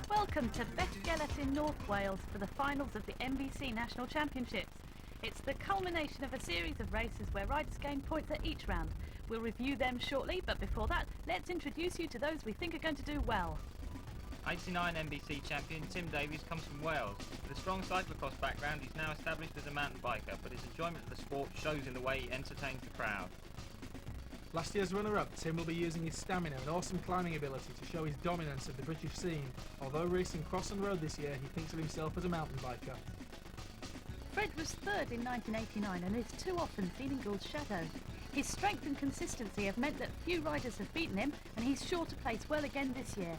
Welcome to Bethgelert in North Wales for the finals of the MBC National Championships. It's the culmination of a series of races where riders gain points at each round. We'll review them shortly, but before that, let's introduce you to those we think are going to do well. 89 MBC champion Tim Davies comes from Wales. With a strong cyclocross background, he's now established as a mountain biker, but his enjoyment of the sport shows in the way he entertains the crowd. Last year's runner-up, Tim will be using his stamina and awesome climbing ability to show his dominance of the British scene. Although racing cross and road this year, he thinks of himself as a mountain biker. Fred was third in 1989 and is too often Feeling Gould's shadow. His strength and consistency have meant that few riders have beaten him, and he's sure to place well again this year.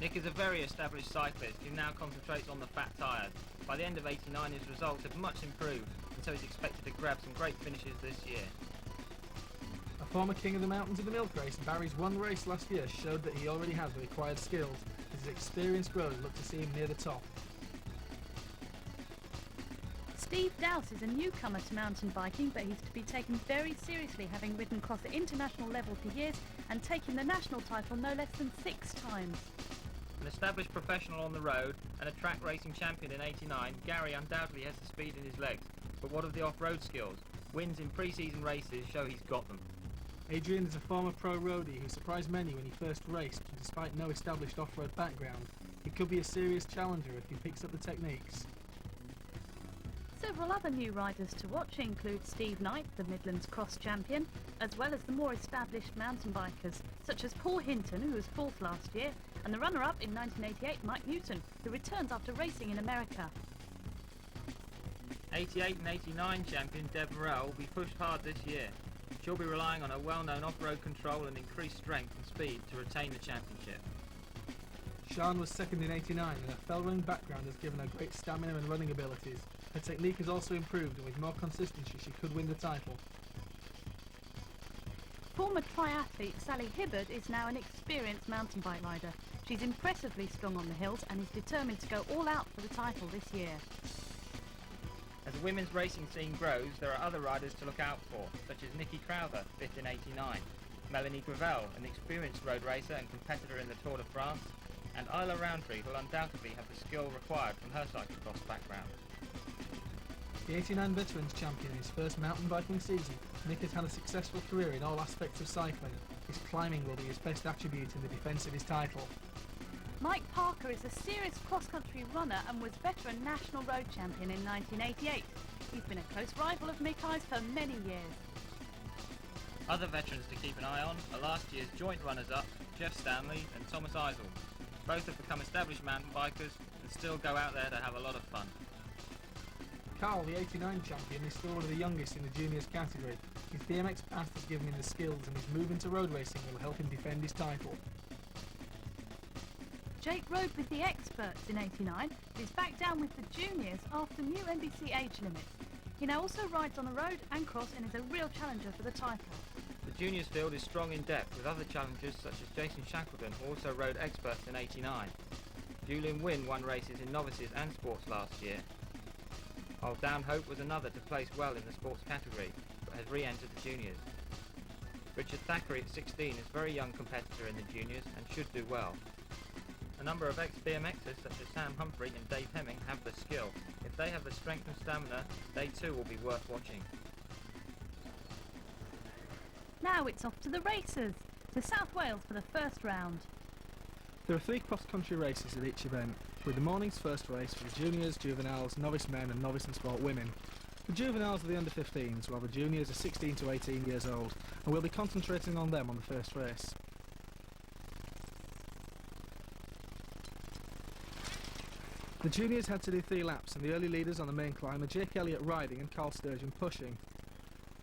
Nick is a very established cyclist who now concentrates on the fat tyres. By the end of 89 his results have much improved, and so he's expected to grab some great finishes this year. A former king of the mountains in the milk race, Barry's one race last year showed that he already has the required skills. As his experience grows, look to see him near the top. Steve Dowse is a newcomer to mountain biking, but he's to be taken very seriously, having ridden across the international level for years and taken the national title no less than 6 times. An established professional on the road and a track racing champion in 89, Gary undoubtedly has the speed in his legs. But what of the off-road skills? Wins in pre-season races show he's got them. Adrian is a former pro roadie who surprised many when he first raced, despite no established off-road background. He could be a serious challenger if he picks up the techniques. Several other new riders to watch include Steve Knight, the Midlands Cross champion, as well as the more established mountain bikers, such as Paul Hinton, who was 4th last year, and the runner-up in 1988, Mike Newton, who returns after racing in America. 88 and 89 champion Deb Morrell will be pushed hard this year. She'll be relying on her well-known off-road control and increased strength and speed to retain the championship. Sian was 2nd in 89 and her fell-running background has given her great stamina and running abilities. Her technique has also improved, and with more consistency she could win the title. Former triathlete Sally Hibbard is now an experienced mountain bike rider. She's impressively strong on the hills and is determined to go all out for the title this year. As the women's racing scene grows, there are other riders to look out for, such as Nikki Crowther, 5th in 89, Melanie Gravel, an experienced road racer and competitor in the Tour de France, and Isla Roundtree, who will undoubtedly have the skill required from her cyclocross background. The 89 Veterans champion in his first mountain biking season, Nick has had a successful career in all aspects of cycling. His climbing will be his best attribute in the defence of his title. Mike Parker is a serious cross-country runner and was veteran national road champion in 1988. He's been a close rival of Mick Eyes for many years. Other veterans to keep an eye on are last year's joint runners-up, Jeff Stanley and Thomas Eisel. Both have become established mountain bikers and still go out there to have a lot of fun. Carl, the 89 champion, is still one of the youngest in the juniors category. His BMX past has given him the skills, and his move into road racing will help him defend his title. Jake rode with the experts in 89, but is back down with the juniors after new NBC age limits. He now also rides on the road and cross and is a real challenger for the title. The juniors field is strong in depth, with other challengers such as Jason Shackleton, who also rode experts in 89. Julian Wynne won races in novices and sports last year, while Dan Hope was another to place well in the sports category, but has re-entered the juniors. Richard Thackeray at 16 is a very young competitor in the juniors and should do well. A number of ex-BMXers such as Sam Humphrey and Dave Hemming have the skill. If they have the strength and stamina, they too will be worth watching. Now it's off to the races, to South Wales for the first round. There are 3 cross-country races at each event, with the morning's first race for the juniors, juveniles, novice men and novice and sport women. The juveniles are the under-15s, while the juniors are 16 to 18 years old, and we'll be concentrating on them on the first race. The juniors had to do 3 laps, and the early leaders on the main climb are Jake Elliott riding and Carl Sturgeon pushing,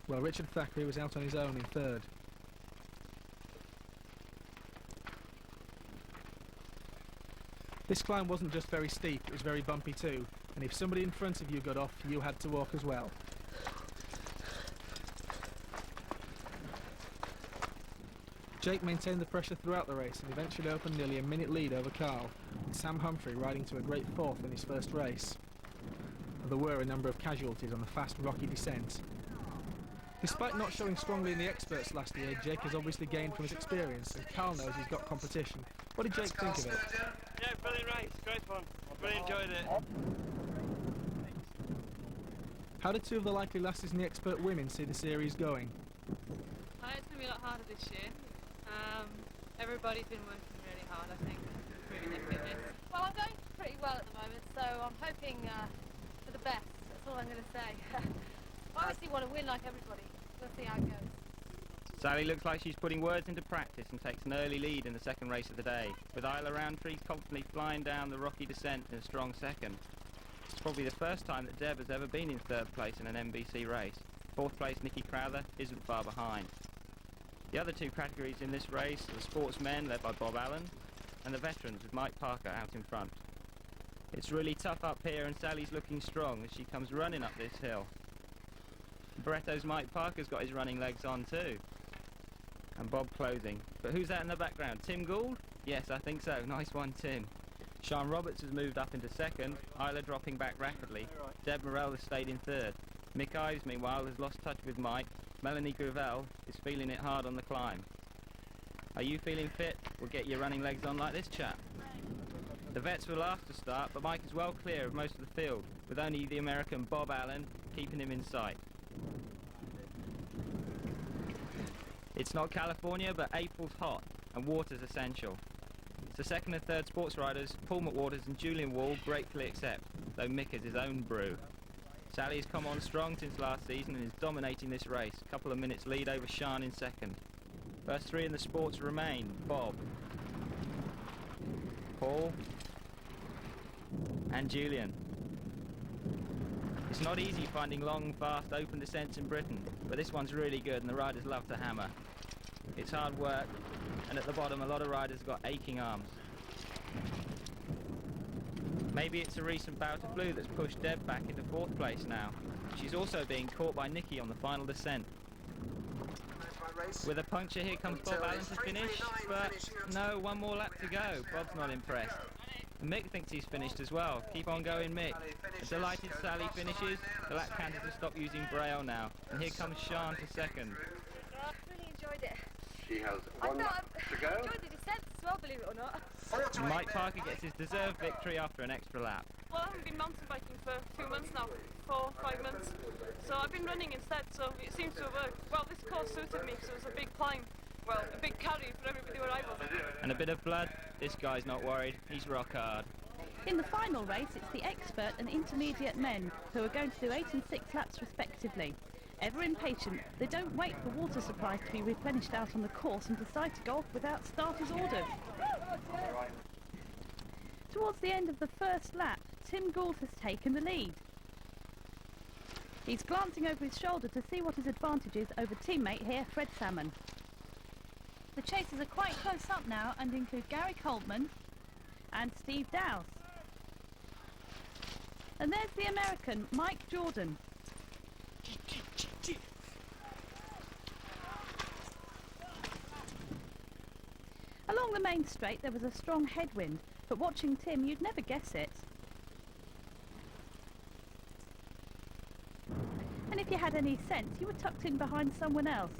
while Richard Thackeray was out on his own in 3rd. This climb wasn't just very steep, it was very bumpy too, and if somebody in front of you got off, you had to walk as well. Jake maintained the pressure throughout the race and eventually opened nearly a minute lead over Carl, with Sam Humphrey riding to a great 4th in his first race. There were a number of casualties on the fast rocky descent. Despite not showing strongly in the experts last year, Jake has obviously gained from his experience, and Carl knows he's got competition. What did Jake think of it? Yeah, brilliant race, great fun. Really enjoyed it. How did two of the likely lasses and the expert women see the series going? I know it's going to be a lot harder this year. Everybody's been working really hard, I think, improving their fitness. Well, I'm going pretty well at the moment, so I'm hoping for the best. That's all I'm going to say. I obviously want to win like everybody. We'll see how it goes. Sally looks like she's putting words into practice and takes an early lead in the second race of the day, with Isla Roundtree confidently flying down the rocky descent in a strong second. It's probably the first time that Deb has ever been in third place in an NBC race. Fourth place Nikki Crowther isn't far behind. The other two categories in this race are the sportsmen led by Bob Allen and the veterans with Mike Parker out in front. It's really tough up here and Sally's looking strong as she comes running up this hill. Barretto's Mike Parker's got his running legs on too. And Bob closing. But who's that in the background? Tim Gould? Yes, I think so. Nice one, Tim. Sean Roberts has moved up into second, Isla dropping back rapidly. Deb Morell has stayed in third. Mick Ives, meanwhile, has lost touch with Mike. Melanie Gravel is feeling it hard on the climb. Are you feeling fit? Well, get your running legs on like this chap. The vets were last to start, but Mike is well clear of most of the field, with only the American Bob Allen keeping him in sight. It's not California, but April's hot, and water's essential. So second and third sports riders, Paul McWaters and Julian Wall, gratefully accept, though Mick has his own brew. Sally has come on strong since last season and is dominating this race, a couple of minutes lead over Sean in second. First three in the sports remain, Bob, Paul, and Julian. It's not easy finding long, fast, open descents in Britain, but this one's really good and the riders love to hammer. It's hard work, and at the bottom a lot of riders have got aching arms. Maybe it's a recent bout of blue that's pushed Deb back into fourth place now. She's also being caught by Nikki on the final descent. With a puncture, here comes Bob Allen to finish, but no, one more lap to go. Bob's not impressed. And Mick thinks he's finished as well. Keep on going, Mick. A delighted Sally finishes. The lap counter to stop using Braille now. And here comes Sean for second. I really enjoyed it. She has one lap to go. I enjoyed the descent as well, believe it or not. And Mike Parker gets his deserved victory after an extra lap. Well, I haven't been mountain biking for a few months now, 4-5 months. So I've been running instead, so it seems to have worked. Well, this course suited me because it was a big climb. Well, a big carry for everybody where I was. And a bit of blood? This guy's not worried. He's rock hard. In the final race, it's the expert and intermediate men who are going to do 8 and 6 laps respectively. Ever impatient, they don't wait for water supplies to be replenished out on the course and decide to go off without starters ordered. Towards the end of the first lap, Tim Gould has taken the lead. He's glancing over his shoulder to see what his advantage is over teammate here, Fred Salmon. The chasers are quite close up now and include Gary Coltman and Steve Dowse. And there's the American, Mike Jordan. Along the main straight there was a strong headwind, but watching Tim you'd never guess it. And if you had any sense, you were tucked in behind someone else.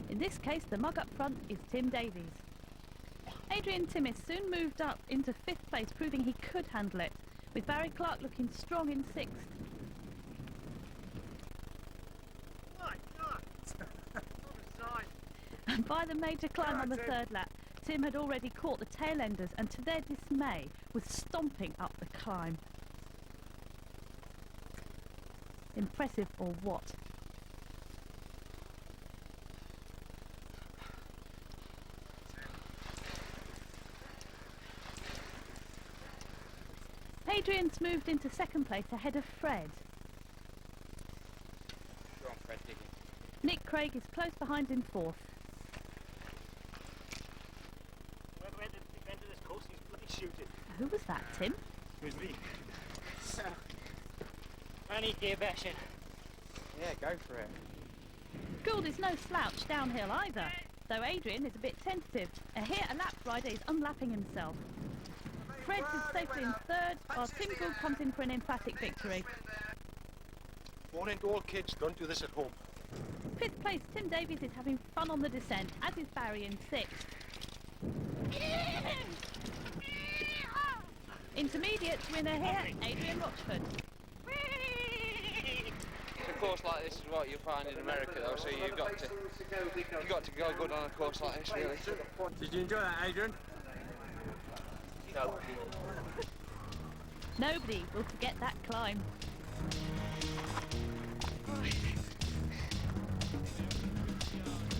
In this case, the mug up front is Tim Davies. Adrian Timmis soon moved up into 5th place, proving he could handle it, with Barry Clark looking strong in 6th. And by the major climb on the 3rd lap, Tim had already caught the tail enders and to their dismay was stomping up the climb. Impressive or what? Adrian's moved into 2nd place ahead of Fred. Go on, Fred, dig it. Nick Craig is close behind in 4th. Whoever entered this course, he's bloody shooting. Who was that, Tim? It was me. I need gear bashing. Yeah, go for it. Gould is no slouch downhill either, though Adrian is a bit tentative. Here a lap rider is unlapping himself. Fred is safely in 3rd, while Tim Gould comes in for an emphatic victory. Warning to all kids, don't do this at home. 5th place, Tim Davies is having fun on the descent, as is Barry in 6th. Intermediate winner here, Adrian Rochford. A course like this is what you find in America, though, so you've got to go good on a course like this, really. Did you enjoy that, Adrian? No. Nobody will forget that climb.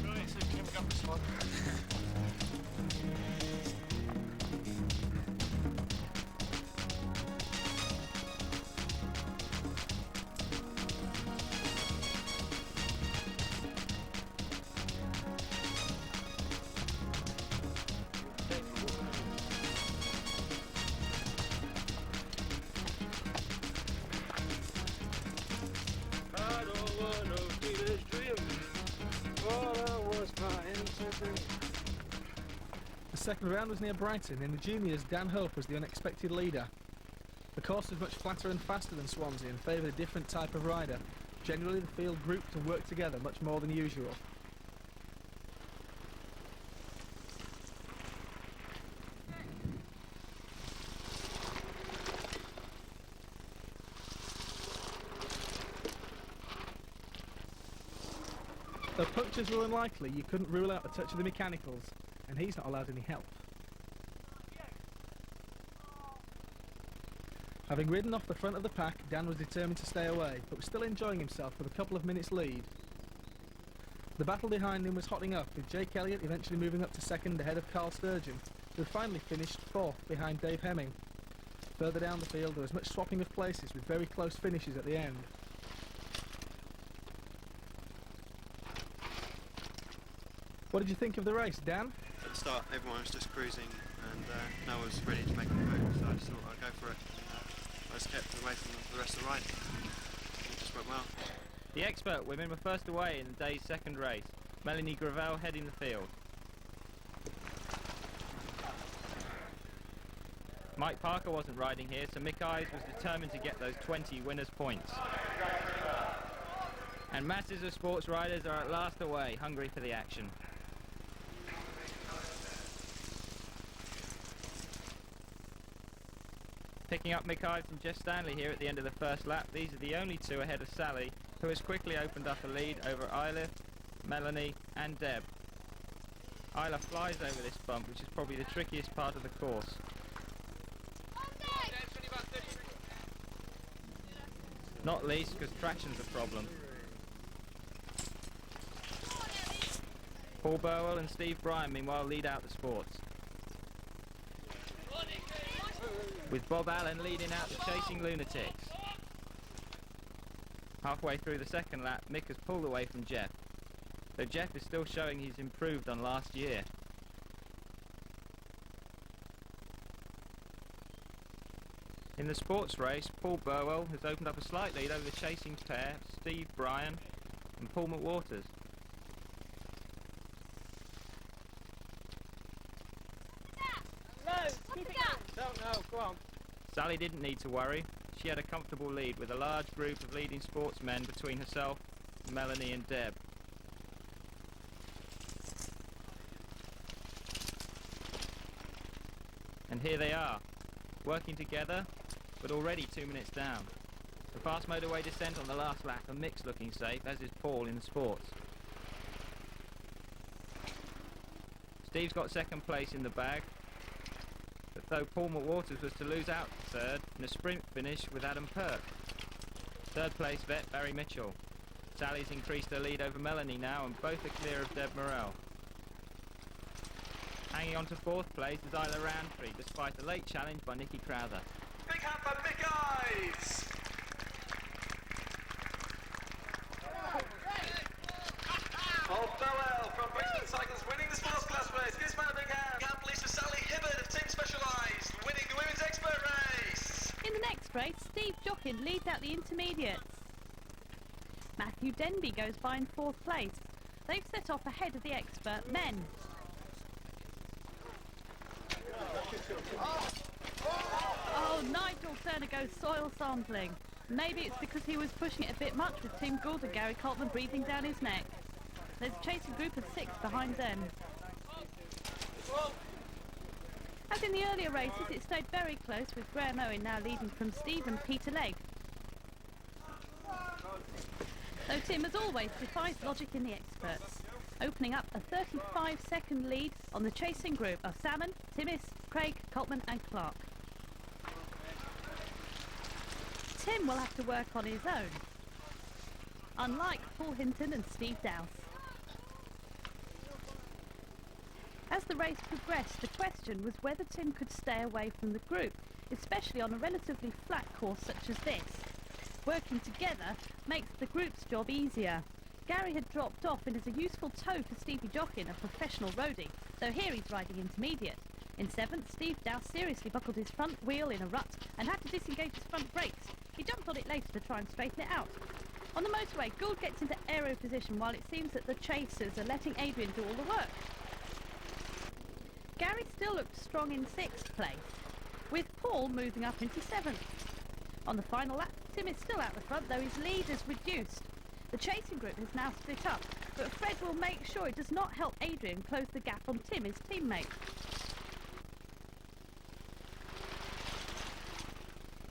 Right, so can we grab this one? I don't want no teenage dream. All I was crying something. The second round was near Brighton. In the juniors, Dan Hope was the unexpected leader. The course was much flatter and faster than Swansea and favoured a different type of rider. Generally, the field grouped and worked together much more than usual. Though punctures were unlikely, you couldn't rule out a touch of the mechanicals, and he's not allowed any help. Having ridden off the front of the pack, Dan was determined to stay away, but was still enjoying himself with a couple of minutes lead. The battle behind him was hotting up, with Jake Elliott eventually moving up to second ahead of Carl Sturgeon, who had finally finished fourth behind Dave Hemming. Further down the field there was much swapping of places with very close finishes at the end. What did you think of the race, Dan? At the start, everyone was just cruising, and no one was ready to make a move, so I just thought I'd go for it. I just kept away from the rest of the ride. It just went well. The expert women were first away in the day's second race. Melanie Gravel heading the field. Mike Parker wasn't riding here, so Mick Ives was determined to get those 20 winners' points. And masses of sports riders are at last away, hungry for the action. Picking up Mick Ives and Jeff Stanley here at the end of the first lap. These are the only two ahead of Sally, who has quickly opened up a lead over Isla, Melanie and Deb. Isla flies over this bump, which is probably the trickiest part of the course. Not least because traction's a problem. Paul Burwell and Steve Bryan meanwhile lead out the sports, with Bob Allen leading out the Chasing Lunatics. Halfway through the second lap, Mick has pulled away from Jeff, though Jeff is still showing he's improved on last year. In the sports race, Paul Burwell has opened up a slight lead over the chasing pair, Steve Bryan and Paul McWaters. Sally didn't need to worry. She had a comfortable lead with a large group of leading sportsmen between herself, Melanie and Deb. And here they are, working together, but already 2 minutes down. The fast motorway descent on the last lap, and Mick's looking safe, as is Paul in the sports. Steve's got second place in the bag, but though Paul McWaters was to lose out third in a sprint finish with Adam Perk. Third place vet Barry Mitchell. Sally's increased her lead over Melanie now, and both are clear of Deb Morrell. Hanging on to fourth place is Isla Roundtree, despite a late challenge by Nicky Crowther. Big hand for Mick Ives! Paul Burwell from Brixton Cycles winning the sports class race. Give this man a big hand. Hand police for Sally Hibbard of Team Specialised, winning the women's expert race. In the next race, Steve Jockin leads out the intermediates. Matthew Denby goes by in fourth place. They've set off ahead of the expert men. Oh, Nigel Turner goes soil sampling. Maybe it's because he was pushing it a bit much with Tim Gould and Gary Coltman breathing down his neck. There's a chasing group of 6 behind them. As in the earlier races, it stayed very close, with Graham Owen now leading from Steve and Peter Legg. Though Tim, as always, defies logic in the experts, opening up a 35-second lead on the chasing group of Salmon, Timmis, Craig, Coltman and Clark. Tim will have to work on his own, unlike Paul Hinton and Steve Dowse. As the race progressed, the question was whether Tim could stay away from the group, especially on a relatively flat course such as this. Working together makes the group's job easier. Gary had dropped off and is a useful tow for Stevie Jockin, a professional roadie, so here he's riding intermediate. In 7th, Steve Dowse seriously buckled his front wheel in a rut and had to disengage his front brakes. He jumped on it later to try and straighten it out. On the motorway, Gould gets into aero position while it seems that the chasers are letting Adrian do all the work. Gary still looked strong in 6th place, with Paul moving up into 7th. On the final lap, Tim is still out the front, though his lead is reduced. The chasing group has now split up, but Fred will make sure it does not help Adrian close the gap on Tim, his teammate.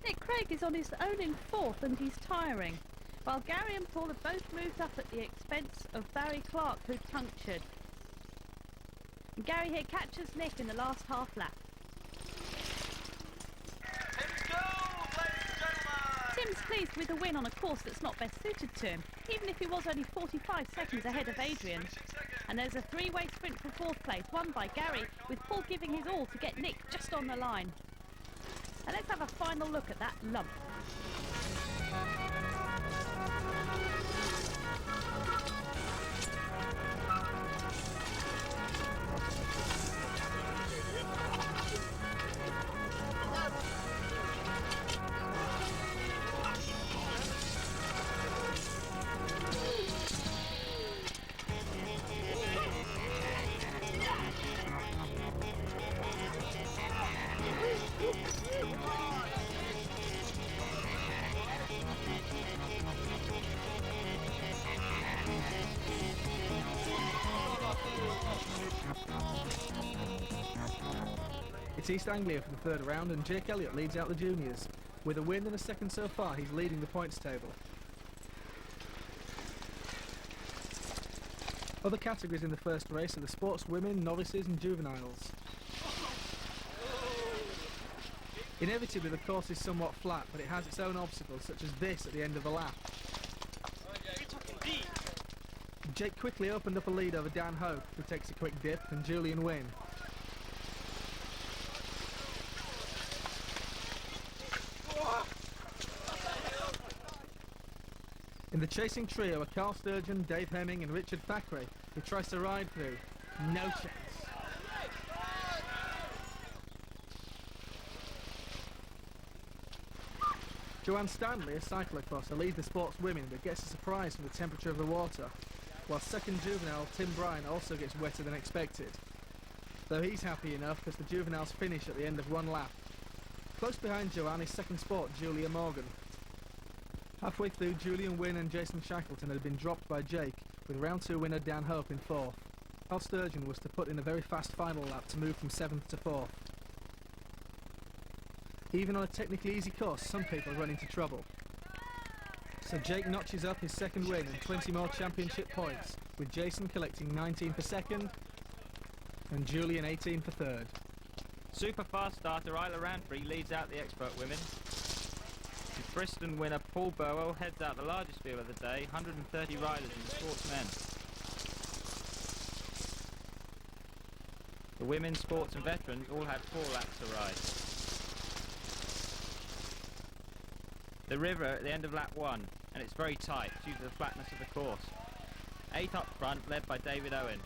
Nick Craig is on his own in 4th and he's tiring, while Gary and Paul have both moved up at the expense of Barry Clark, who punctured. And Gary here catches Nick in the last half lap. Tim's pleased with a win on a course that's not best suited to him, even if he was only 45 seconds ahead of Adrian. And there's a three-way sprint for 4th place, won by Gary, with Paul giving his all to get Nick just on the line. And let's have a final look at that lump. It's East Anglia for the 3rd round, and Jake Elliott leads out the juniors. With a win and a second so far, he's leading the points table. Other categories in the first race are the sportswomen, novices and juveniles. Inevitably the course is somewhat flat, but it has its own obstacles, such as this at the end of the lap. Jake quickly opened up a lead over Dan Hope, who takes a quick dip, and Julian Wynne. In the chasing trio are Carl Sturgeon, Dave Hemming and Richard Thackeray, who tries to ride through. No chance. Joanne Stanley, a cyclocrosser, leads the sportswomen but gets a surprise from the temperature of the water, while second juvenile Tim Bryan also gets wetter than expected, though he's happy enough because the juveniles finish at the end of one lap. Close behind Joanne is second sport Julia Morgan. Halfway through, Julian Wynne and Jason Shackleton had been dropped by Jake, with round 2 winner Dan Hope in 4th. Carl Sturgeon was to put in a very fast final lap to move from 7th to 4th. Even on a technically easy course, some people run into trouble. So Jake notches up his second win and 20 more championship points, with Jason collecting 19 for second and Julian 18 for third. Super fast starter Isla Ranfrey leads out the expert women. And Bristol winner Paul Burwell heads out the largest field of the day, 130 riders in the sportsmen. The women, sports and veterans all had 4 laps to ride. The river at the end of lap 1, and it's very tight due to the flatness of the course. 8 up front, led by David Owen.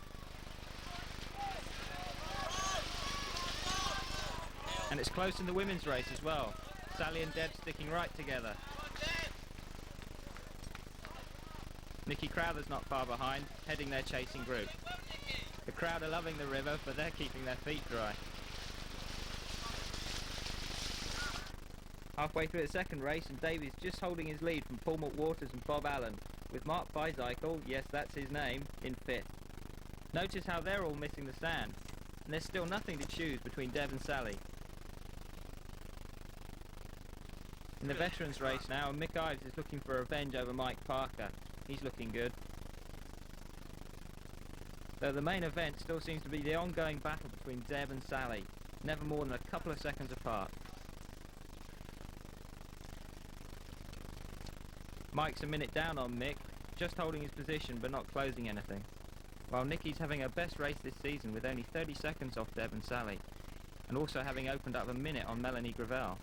And it's close in the women's race as well. Sally and Deb sticking right together. Nikki Crowther's not far behind, heading their chasing group. The crowd are loving the river, but they're keeping their feet dry. Halfway through the second race, and Davy's just holding his lead from Paul McWaters and Bob Allen, with Mark Bicycle, yes that's his name, in 5th. Notice how they're all missing the stand. and there's still nothing to choose between Deb and Sally. In the veterans race now, Mick Ives is looking for revenge over Mike Parker. He's looking good. Though the main event still seems to be the ongoing battle between Deb and Sally, never more than a couple of seconds apart. Mike's a minute down on Mick, just holding his position but not closing anything, while Nicky's having her best race this season with only 30 seconds off Deb and Sally, and also having opened up a minute on Melanie Gravel.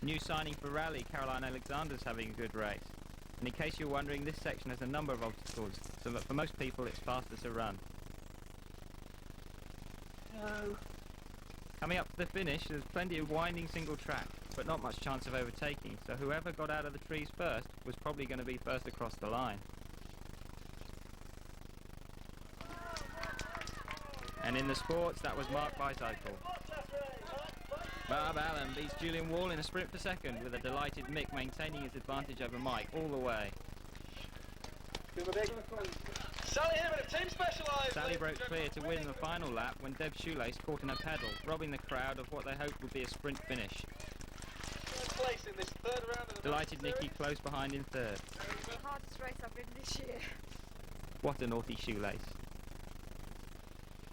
New signing for Rally, Caroline Alexander's having a good race. And in case you're wondering, this section has a number of obstacles, so that for most people it's faster to run. No. Coming up to the finish, there's plenty of winding single track, but not much chance of overtaking, so whoever got out of the trees first was probably going to be first across the line. And in the sports, that was Mark Bicycle. Barb Allen beats Julian Wall in a sprint for second, with a delighted Mick maintaining his advantage over Mike all the way. Sally Hibbert of Team Specialised. Sally broke clear to win the final lap when Deb Shoelace caught in a pedal, robbing the crowd of what they hoped would be a sprint finish. Place in this third round of the Delighted Nicky close behind in third. The hardest race I've ridden this year. What a naughty shoelace.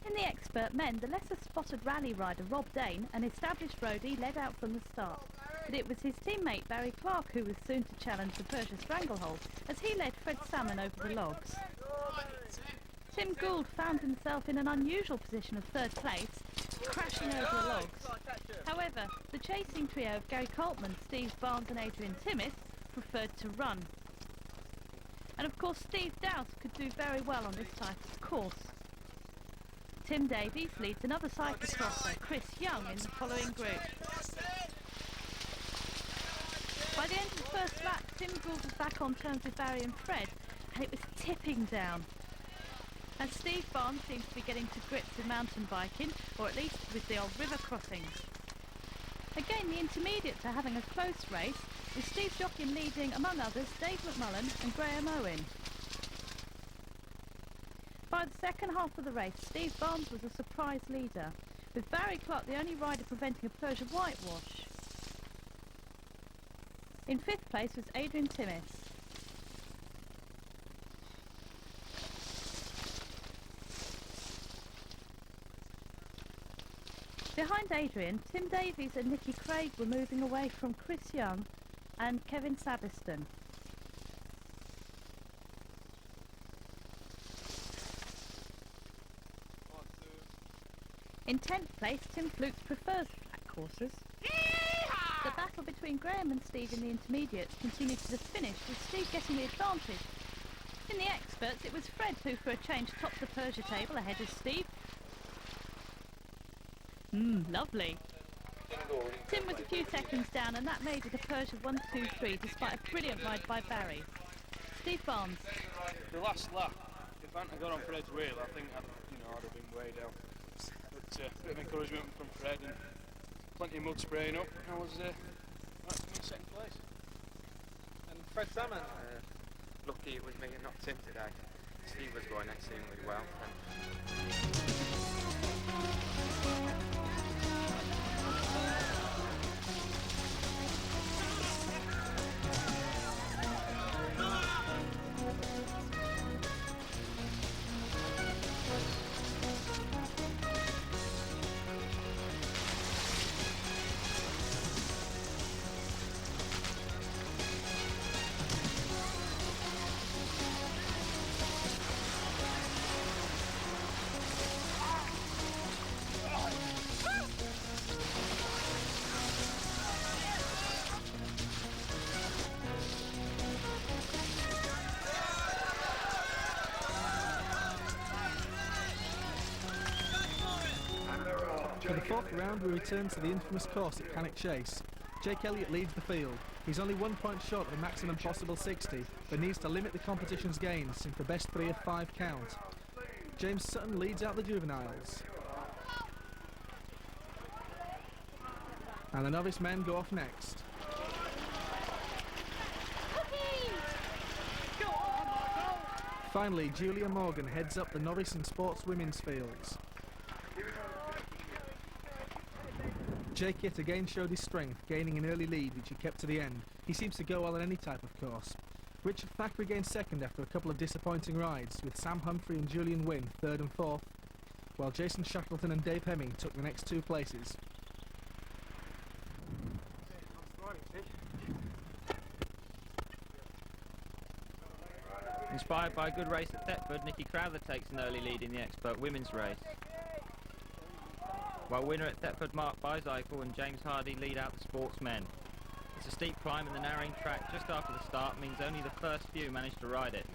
In the expert men, the lesser spotted rally rider Rob Dane, an established roadie, led out from the start. But it was his teammate Barry Clark who was soon to challenge the Persia Stranglehold as he led Fred Salmon over the logs. Tim Gould found himself in an unusual position of third place, crashing over the logs. However, the chasing trio of Gary Coltman, Steve Barnes and Adrian Timmis preferred to run. And of course Steve Dowse could do very well on this type of course. Tim Davies leads another cyclocrosser, Chris Young, in the following group. By the end of the first lap, Tim Gould was back on terms with Barry and Fred, and it was tipping down. And Steve Barnes seems to be getting to grips with mountain biking, or at least with the old river crossings. Again, the intermediates are having a close race, with Steve Jockin leading, among others, Dave McMullen and Graham Owen. By the second half of the race, Steve Barnes was a surprise leader, with Barry Clark the only rider preventing a Persia whitewash. In fifth place was Adrian Timmis. Behind Adrian, Tim Davies and Nicky Craig were moving away from Chris Young and Kevin Sabiston. In 10th place, Tim Flukes prefers flat courses. The battle between Graham and Steve in the intermediates continued to the finish, with Steve getting the advantage. In the experts, it was Fred who, for a change, topped the Persia table ahead of Steve. Lovely. Tim was a few seconds down, and that made it a Persia 1-2-3, despite a brilliant ride by Barry. Steve Barnes. The last lap, if I hadn't got on Fred's wheel, I think I'd have been way down. But a bit of encouragement from Fred and plenty of mud spraying up. I was in second place. And Fred Salmon, lucky it was me and not Tim today. Steve was going exceedingly well. For the fourth round, we return to the infamous course at Cannock Chase. Jake Elliott leads the field. He's only 1 point short of the maximum possible 60, but needs to limit the competition's gains since the best 3 of 5 count. James Sutton leads out the juveniles. And the novice men go off next. Finally, Julia Morgan heads up the novice and sports women's fields. Jake yet again showed his strength, gaining an early lead which he kept to the end. He seems to go well on any type of course. Richard Thackeray gained second after a couple of disappointing rides, with Sam Humphrey and Julian Wynne third and fourth, while Jason Shackleton and Dave Hemming took the next two places. Inspired by a good race at Thetford, Nikki Crowther takes an early lead in the expert women's race. While winner at Thetford Mark Bicycle and James Hardy lead out the sportsmen. It's a steep climb and the narrowing track just after the start means only the first few manage to ride it.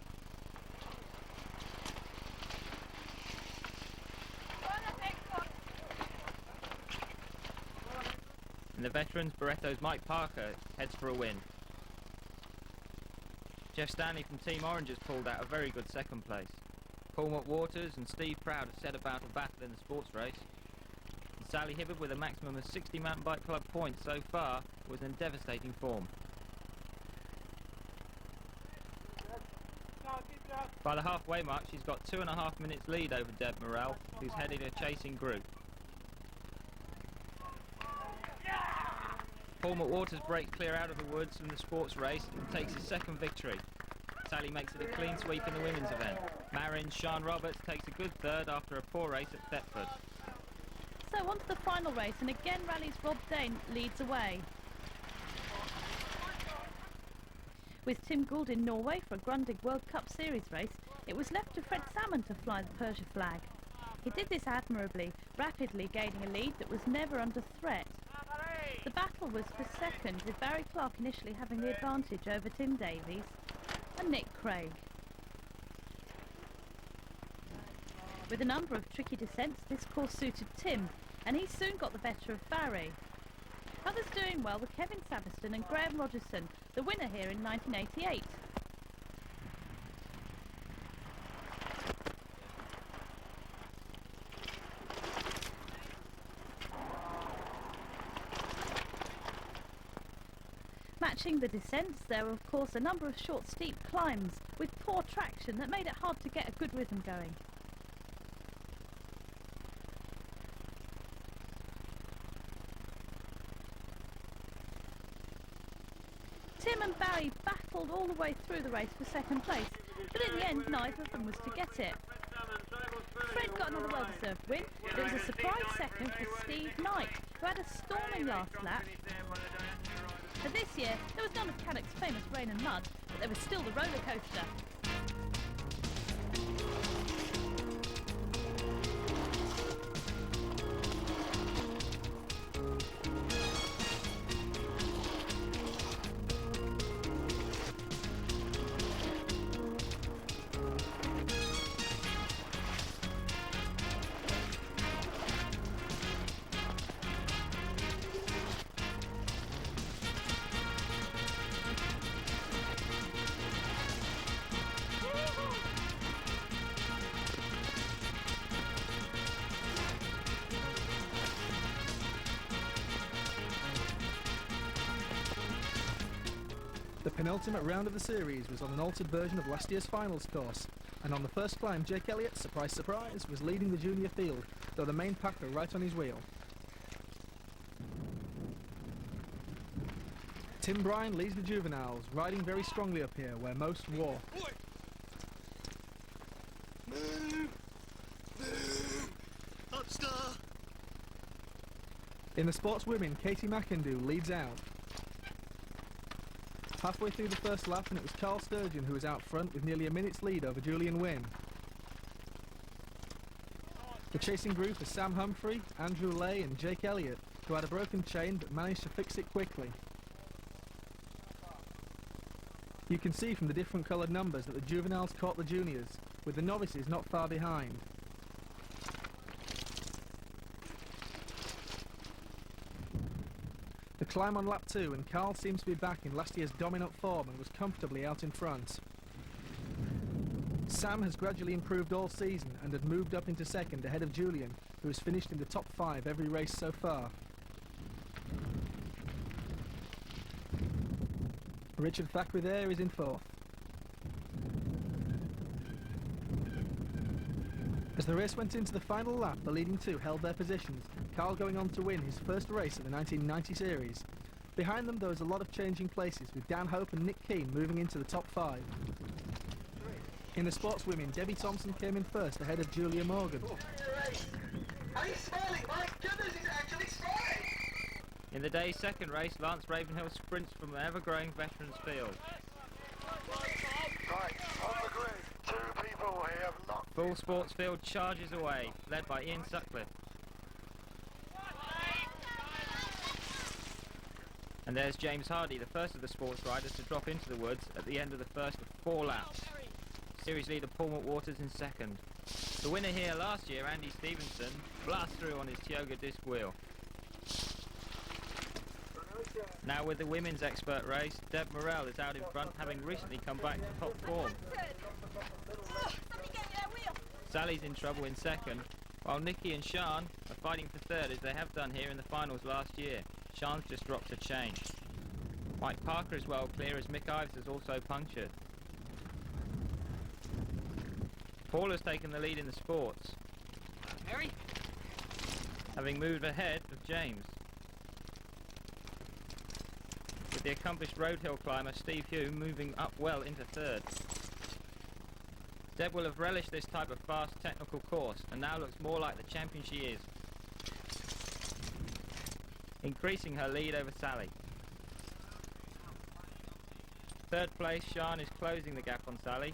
In the veterans, Barretto's Mike Parker heads for a win. Jeff Stanley from Team Orange has pulled out a very good second place. Paul McWaters and Steve Proud have set about a battle in the sports race. And Sally Hibbard, with a maximum of 60 mountain bike club points so far, was in devastating form. By the halfway mark, she's got 2.5 minutes lead over Deb Morrell, who's heading a chasing group. Paul McWaters breaks clear out of the woods from the sports race and takes his second victory. Sally makes it a clean sweep in the women's event. Marin's Sean Roberts takes a good third after a poor race at Thetford. So on to the final race, and again Rally's Rob Dane leads away. With Tim Gould in Norway for a Grundig World Cup Series race, it was left to Fred Salmon to fly the Persia flag. He did this admirably, rapidly gaining a lead that was never under threat. The battle was for second, with Barry Clark initially having the advantage over Tim Davies and Nick Craig. With a number of tricky descents, this course suited Tim, and he soon got the better of Barry. Others doing well were Kevin Saviston and Graham Rogerson, the winner here in 1988. Matching the descents, there were of course a number of short steep climbs with poor traction that made it hard to get a good rhythm going. Tim and Barry battled all the way through the race for second place, but in the end neither of them was to get it. Fred got another well-deserved win, but it was a surprise second for Steve Knight, who had a storming last lap. But this year, there was none of Cannock's famous rain and mud, but there was still the roller coaster. The penultimate round of the series was on an altered version of last year's finals course, and on the first climb Jake Elliott, surprise surprise, was leading the junior field, though the main pack were right on his wheel. Tim Bryan leads the juveniles, riding very strongly up here where most walk. In the sports women, Katie McIndoe leads out. Halfway through the first lap, and it was Carl Sturgeon who was out front with nearly a minute's lead over Julian Wynne. The chasing group are Sam Humphrey, Andrew Lay and Jake Elliott, who had a broken chain but managed to fix it quickly. You can see from the different coloured numbers that the juveniles caught the juniors, with the novices not far behind. The climb on lap 2, and Carl seems to be back in last year's dominant form and was comfortably out in front. Sam has gradually improved all season and had moved up into second ahead of Julian, who has finished in the top 5 every race so far. Richard Thackeray there is in 4th. As As the race went into the final lap, the leading two held their positions, Carl going on to win his first race of the 1990 series. Behind them there was a lot of changing places, with Dan Hope and Nick Keane moving into the top 5. In the sportswomen, Debbie Thompson came in first ahead of Julia Morgan. And he's smiling, my goodness, he's actually smiling! In the day's second race, Lance Ravenhill sprints from the ever-growing veterans field. Right, on the grid, 2 people here, locked. Full sports field charges away, led by Ian Sutcliffe. And there's James Hardy, the first of the sports riders to drop into the woods at the end of the first of 4 laps. Series leader Paul McWaters in second. The winner here last year, Andy Stevenson, blasts through on his Tioga disc wheel. Now with the women's expert race, Deb Morell is out in front, having recently come back to top form. Sally's in trouble in second, while Nikki and Sean are fighting for third, as they have done here in the finals last year. Sean's just dropped a chain. Mike Parker is well clear, as Mick Ives has also punctured. Paul has taken the lead in the sports, Mary? having moved ahead of James. With the accomplished road hill climber Steve Hume moving up well into third. Deb will have relished this type of fast technical course and now looks more like the champion she is, increasing her lead over Sally. Third place, Sean is closing the gap on Sally,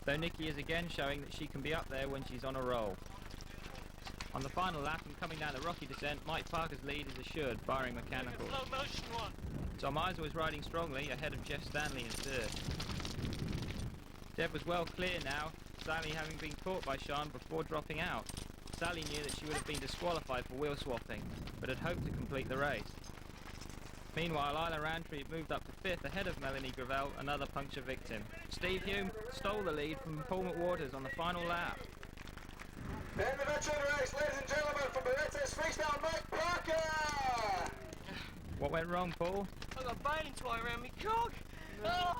though Nikki is again showing that she can be up there when she's on a roll. On the final lap and coming down the rocky descent, Mike Parker's lead is assured, barring mechanicals. Slow motion one. Tom Isa was riding strongly, ahead of Jeff Stanley in third. Deb was well clear now, Sally having been caught by Sean before dropping out. Sally knew that she would have been disqualified for wheel swapping, but had hoped to complete the race. Meanwhile, Isla Rantry moved up to 5th ahead of Melanie Gravel, another puncture victim. Steve Hume stole the lead from Paul McWaters on the final lap. In the veteran race, ladies and gentlemen, from Berettas Freestyle, Mike Parker! What went wrong, Paul? I got baling twine around me cog. Oh.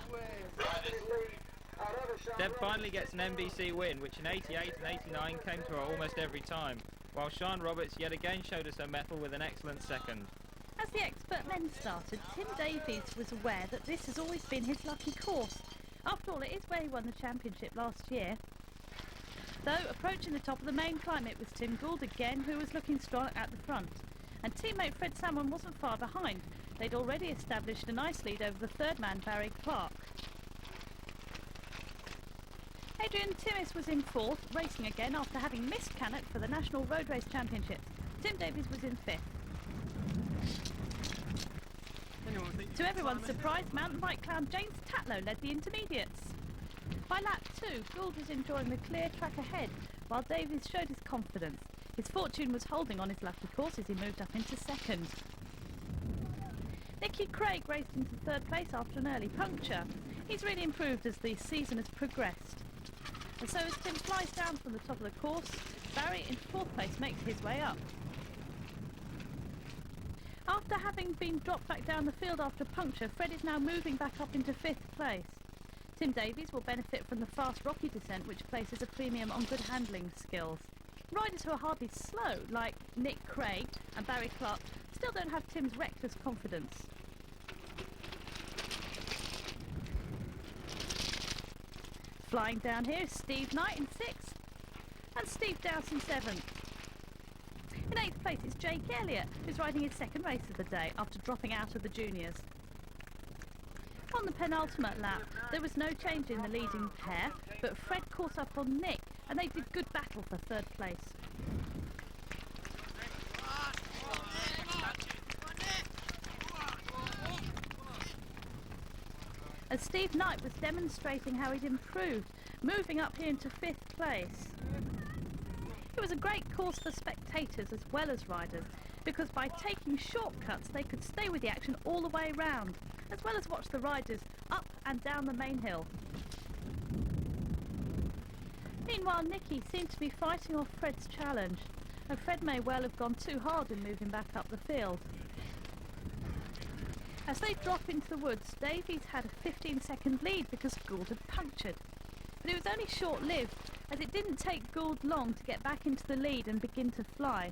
Deb finally gets an NBC win, which in 88 and 89 came to her almost every time, while Sean Roberts yet again showed us her mettle with an excellent second. As the expert men started, Tim Davies was aware that this has always been his lucky course. After all, it is where he won the championship last year. Though, approaching the top of the main climb, it was Tim Gould again who was looking strong at the front. And teammate Fred Salmon wasn't far behind. They'd already established a nice lead over the third man, Barry Clark. Adrian Timmis was in 4th, racing again after having missed Cannock for the National Road Race Championships. Tim Davies was in 5th. To everyone's surprise, mountain bike clown James Tatlow led the intermediates. By lap 2, Gould was enjoying the clear track ahead, while Davies showed his confidence. His fortune was holding on his lucky course as he moved up into 2nd. Nicky Craig raced into 3rd place after an early puncture. He's really improved as the season has progressed. And so as Tim flies down from the top of the course, Barry in 4th place makes his way up. After having been dropped back down the field after puncture, Fred is now moving back up into 5th place. Tim Davies will benefit from the fast rocky descent, which places a premium on good handling skills. Riders who are hardly slow, like Nick Craig and Barry Clark, still don't have Tim's reckless confidence. Flying down here is Steve Knight in 6th and Steve Dowse in 7th. In 8th place is Jake Elliott, who's riding his 2nd race of the day after dropping out of the juniors. On the penultimate lap, there was no change in the leading pair, but Fred caught up on Nick and they did good battle for 3rd place. As Steve Knight was demonstrating how he'd improved, moving up here into 5th place. It was a great course for spectators as well as riders, because by taking shortcuts they could stay with the action all the way round, as well as watch the riders up and down the main hill. Meanwhile, Nicky seemed to be fighting off Fred's challenge, and Fred may well have gone too hard in moving back up the field. As they drop into the woods, Davies had a 15-second lead because Gould had punctured. But it was only short-lived, as it didn't take Gould long to get back into the lead and begin to fly.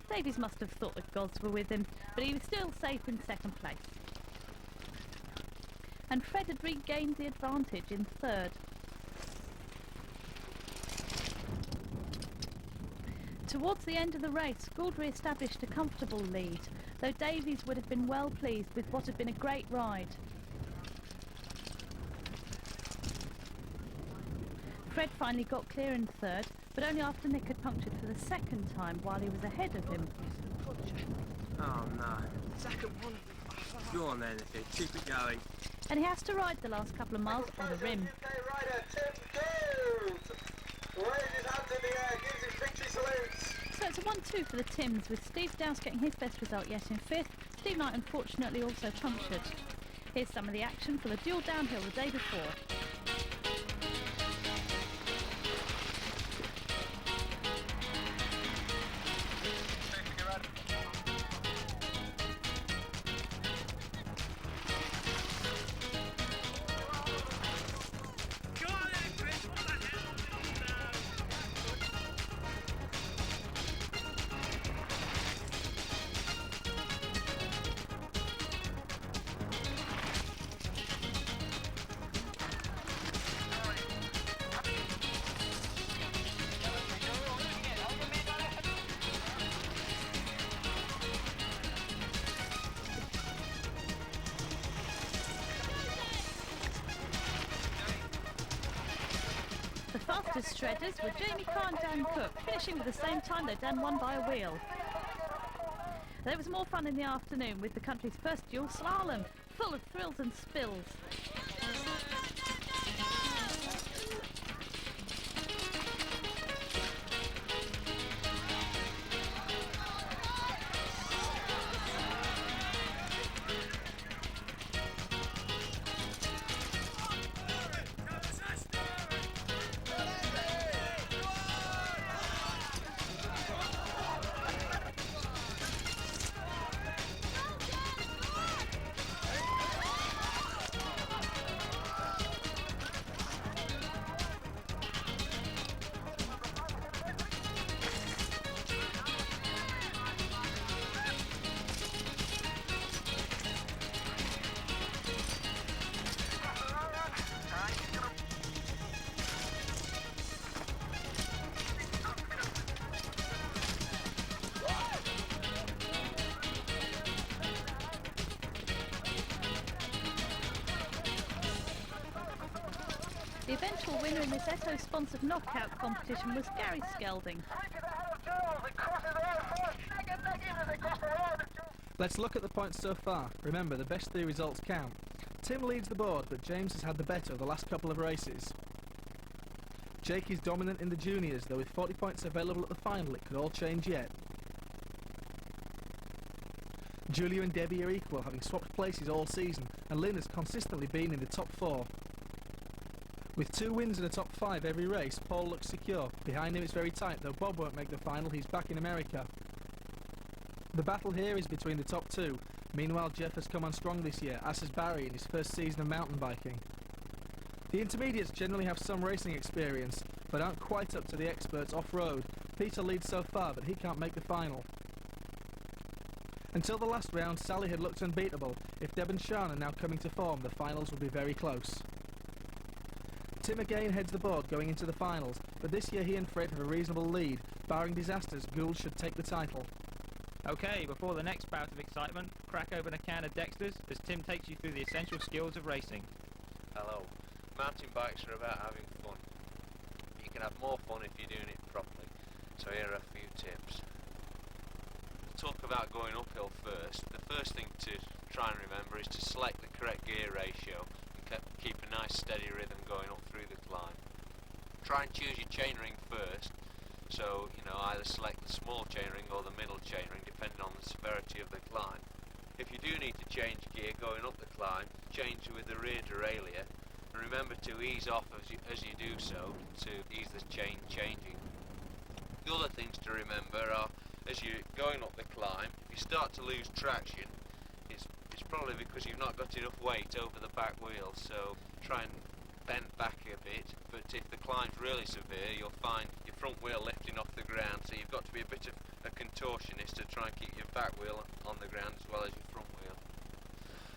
Davies must have thought the gods were with him, but he was still safe in second place. And Fred had regained the advantage in third. Towards the end of the race, Gould re-established a comfortable lead, though Davies would have been well pleased with what had been a great ride. Fred finally got clear in third, but only after Nick had punctured for the second time while he was ahead of him. Oh no. Second one. Go on then, Nicky. Keep it going. And he has to ride the last couple of miles on the rim. UK rider Tim Gould waves his hands in the air, gives his victory salutes. So it's a 1-2 for the Tims, with Steve Dowse getting his best result yet in fifth. Steve Knight unfortunately also punctured. Here's some of the action for the dual downhill the day before. The fastest shredders were Jamie Carr and Dan Cook, finishing with the same time, though Dan won by a wheel. There was more fun in the afternoon with the country's first dual slalom, full of thrills and spills. The eventual winner in this Esso-sponsored knockout competition was Gary Skelding. Let's look at the points so far. Remember, the best three results count. Tim leads the board, but James has had the better of the last couple of races. Jake is dominant in the juniors, though with 40 points available at the final, it could all change yet. Julia and Debbie are equal, having swapped places all season, and Lynn has consistently been in the top four. With 2 wins and a top 5 every race, Paul looks secure. Behind him it's very tight, though Bob won't make the final, he's back in America. The battle here is between the top 2. Meanwhile, Jeff has come on strong this year, as has Barry in his first season of mountain biking. The intermediates generally have some racing experience, but aren't quite up to the experts off-road. Peter leads so far, but he can't make the final. Until the last round, Sally had looked unbeatable. If Deb and Sean are now coming to form, the finals will be very close. Tim again heads the board going into the finals, but this year he and Fred have a reasonable lead. Barring disasters, Gould should take the title. Okay, before the next bout of excitement, crack open a can of Dexter's as Tim takes you through the essential skills of racing. Hello. Mountain bikes are about having fun. You can have more fun if you're doing it properly. So here are a few tips. We'll talk about going uphill first. The first thing to try and remember is to select the correct gear ratio and keep a nice steady rhythm going up through the climb. Try and choose your chainring first. So, either select the small chainring or the middle chainring depending on the severity of the climb. If you do need to change gear going up the climb, change with the rear derailleur. And remember to ease off as you do so to ease the chain changing. The other things to remember are, as you're going up the climb, if you start to lose traction, it's probably because you've not got enough weight over the back wheel, so try and bent back a bit, but if the climb's really severe, you'll find your front wheel lifting off the ground, so you've got to be a bit of a contortionist to try and keep your back wheel on the ground as well as your front wheel.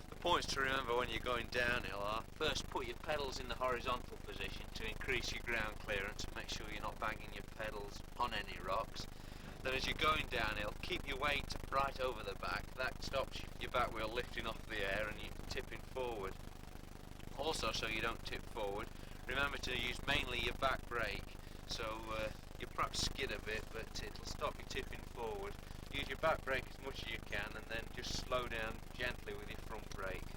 The points to remember when you're going downhill are: first, put your pedals in the horizontal position to increase your ground clearance and make sure you're not banging your pedals on any rocks. Then as you're going downhill, keep your weight right over the back. That stops your back wheel lifting off the air and you tipping forward. Also, so you don't tip forward, remember to use mainly your back brake. So you perhaps skid a bit, but it'll stop you tipping forward. Use your back brake as much as you can, and then just slow down gently with your front brake.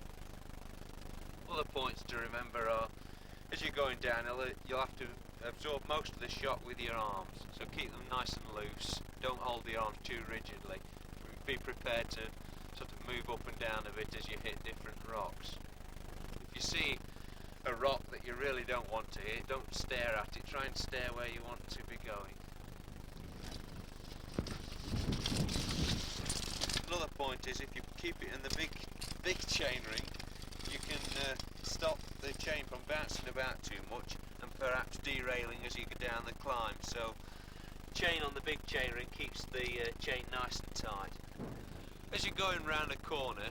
Other points to remember are, as you're going downhill, you'll have to absorb most of the shock with your arms. So keep them nice and loose. Don't hold the arms too rigidly. Be prepared to sort of move up and down a bit as you hit different rocks. If you see a rock that you really don't want to hit, don't stare at it. Try and stare where you want to be going. Another point is, if you keep it in the big chain ring, you can stop the chain from bouncing about too much and perhaps derailing as you go down the climb. So chain on the big chain ring keeps the chain nice and tight. As you're going round a corner,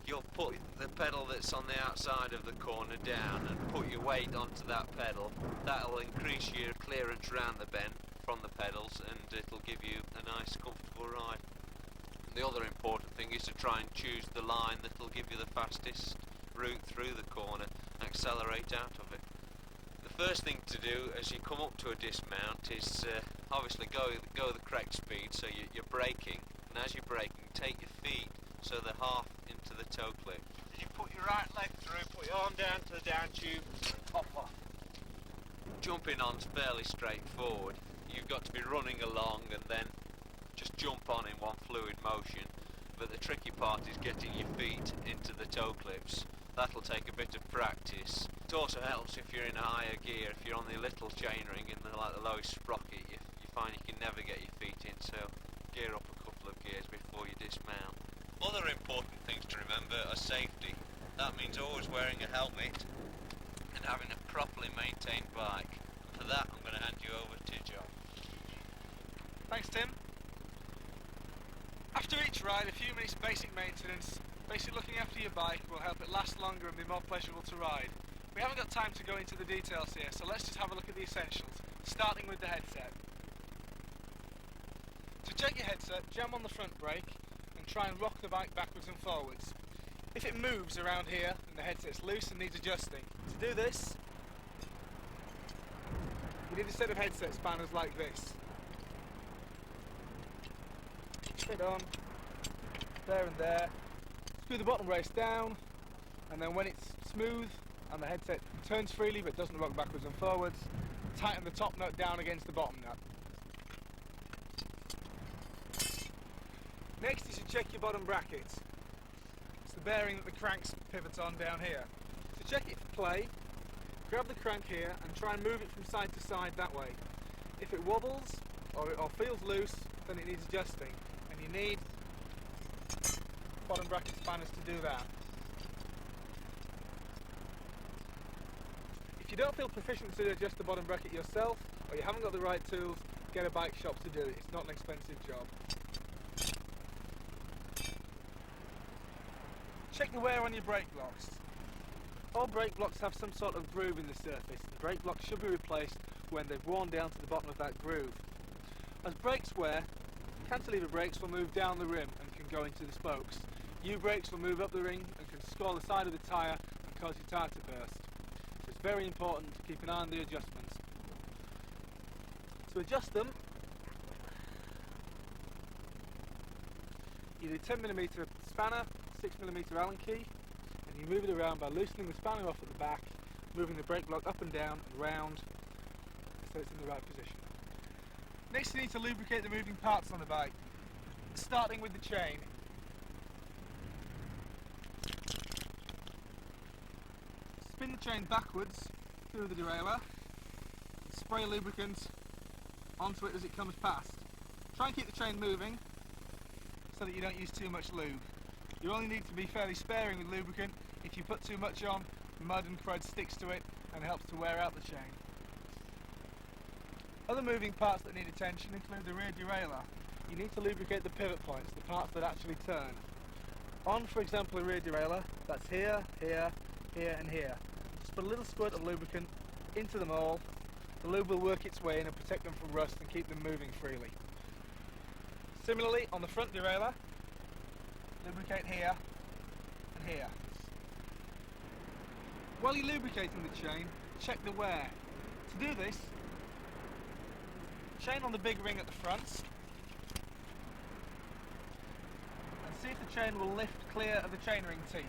you'll put the pedal that's on the outside of the corner down and put your weight onto that pedal. That'll increase your clearance round the bend from the pedals, and it'll give you a nice comfortable ride. The other important thing is to try and choose the line that'll give you the fastest route through the corner and accelerate out of it. The first thing to do as you come up to a dismount is obviously go the correct speed, so you're braking, and as you're braking, take your feet so they're half into the toe clip. As you put your right leg through, put your arm down to the down tube, hop off. Jumping on's fairly straightforward. You've got to be running along and then just jump on in one fluid motion, but the tricky part is getting your feet into the toe clips. That'll take a bit of practice. It also helps if you're in a higher gear. If you're on the little chainring in the lowest sprocket, you find you can never get your feet in, so gear up a couple of gears before you dismount. Other important things to remember are safety. That means always wearing a helmet and having a properly maintained bike. And for that, I'm going to hand you over to John. Thanks, Tim. After each ride, a few minutes basic maintenance, basic looking after your bike will help it last longer and be more pleasurable to ride. We haven't got time to go into the details here, so let's just have a look at the essentials, starting with the headset. To check your headset, jam on the front brake and try and rock the bike backwards and forwards. If it moves around here, then the headset's loose and needs adjusting. To do this, you need a set of headset spanners like this. Fit on, there and there. Screw the bottom brace down, and then when it's smooth and the headset turns freely but doesn't rock backwards and forwards, tighten the top nut down against the bottom nut. Next, you should check your bottom bracket. It's the bearing that the crank's pivots on down here. To check it for play, grab the crank here and try and move it from side to side that way. If it wobbles or feels loose, then it needs adjusting, and you need bottom bracket spanners to do that. If you don't feel proficient to adjust the bottom bracket yourself, or you haven't got the right tools, get a bike shop to do it. It's not an expensive job. Check the wear on your brake blocks. All brake blocks have some sort of groove in the surface. The brake blocks should be replaced when they've worn down to the bottom of that groove. As brakes wear, cantilever brakes will move down the rim and can go into the spokes. U-brakes will move up the ring and can score the side of the tyre and cause your tyre to burst. So it's very important to keep an eye on the adjustments. To adjust them, you do 10mm spanner, 6mm Allen key, and you move it around by loosening the spanner off at the back, moving the brake block up and down and round so it's in the right position. Next, you need to lubricate the moving parts on the bike, starting with the chain. Spin the chain backwards through the derailleur and spray lubricant onto it as it comes past. Try and keep the chain moving so that you don't use too much lube. You only need to be fairly sparing with lubricant. If you put too much on, mud and crud sticks to it and helps to wear out the chain. Other moving parts that need attention include the rear derailleur. You need to lubricate the pivot points, the parts that actually turn. On, for example, a rear derailleur, that's here, here, here and here. Just put a little squirt of lubricant into them all. The lube will work its way in and protect them from rust and keep them moving freely. Similarly, on the front derailleur, lubricate here and here. While you're lubricating the chain, check the wear. To do this, chain on the big ring at the front and see if the chain will lift clear of the chainring teeth.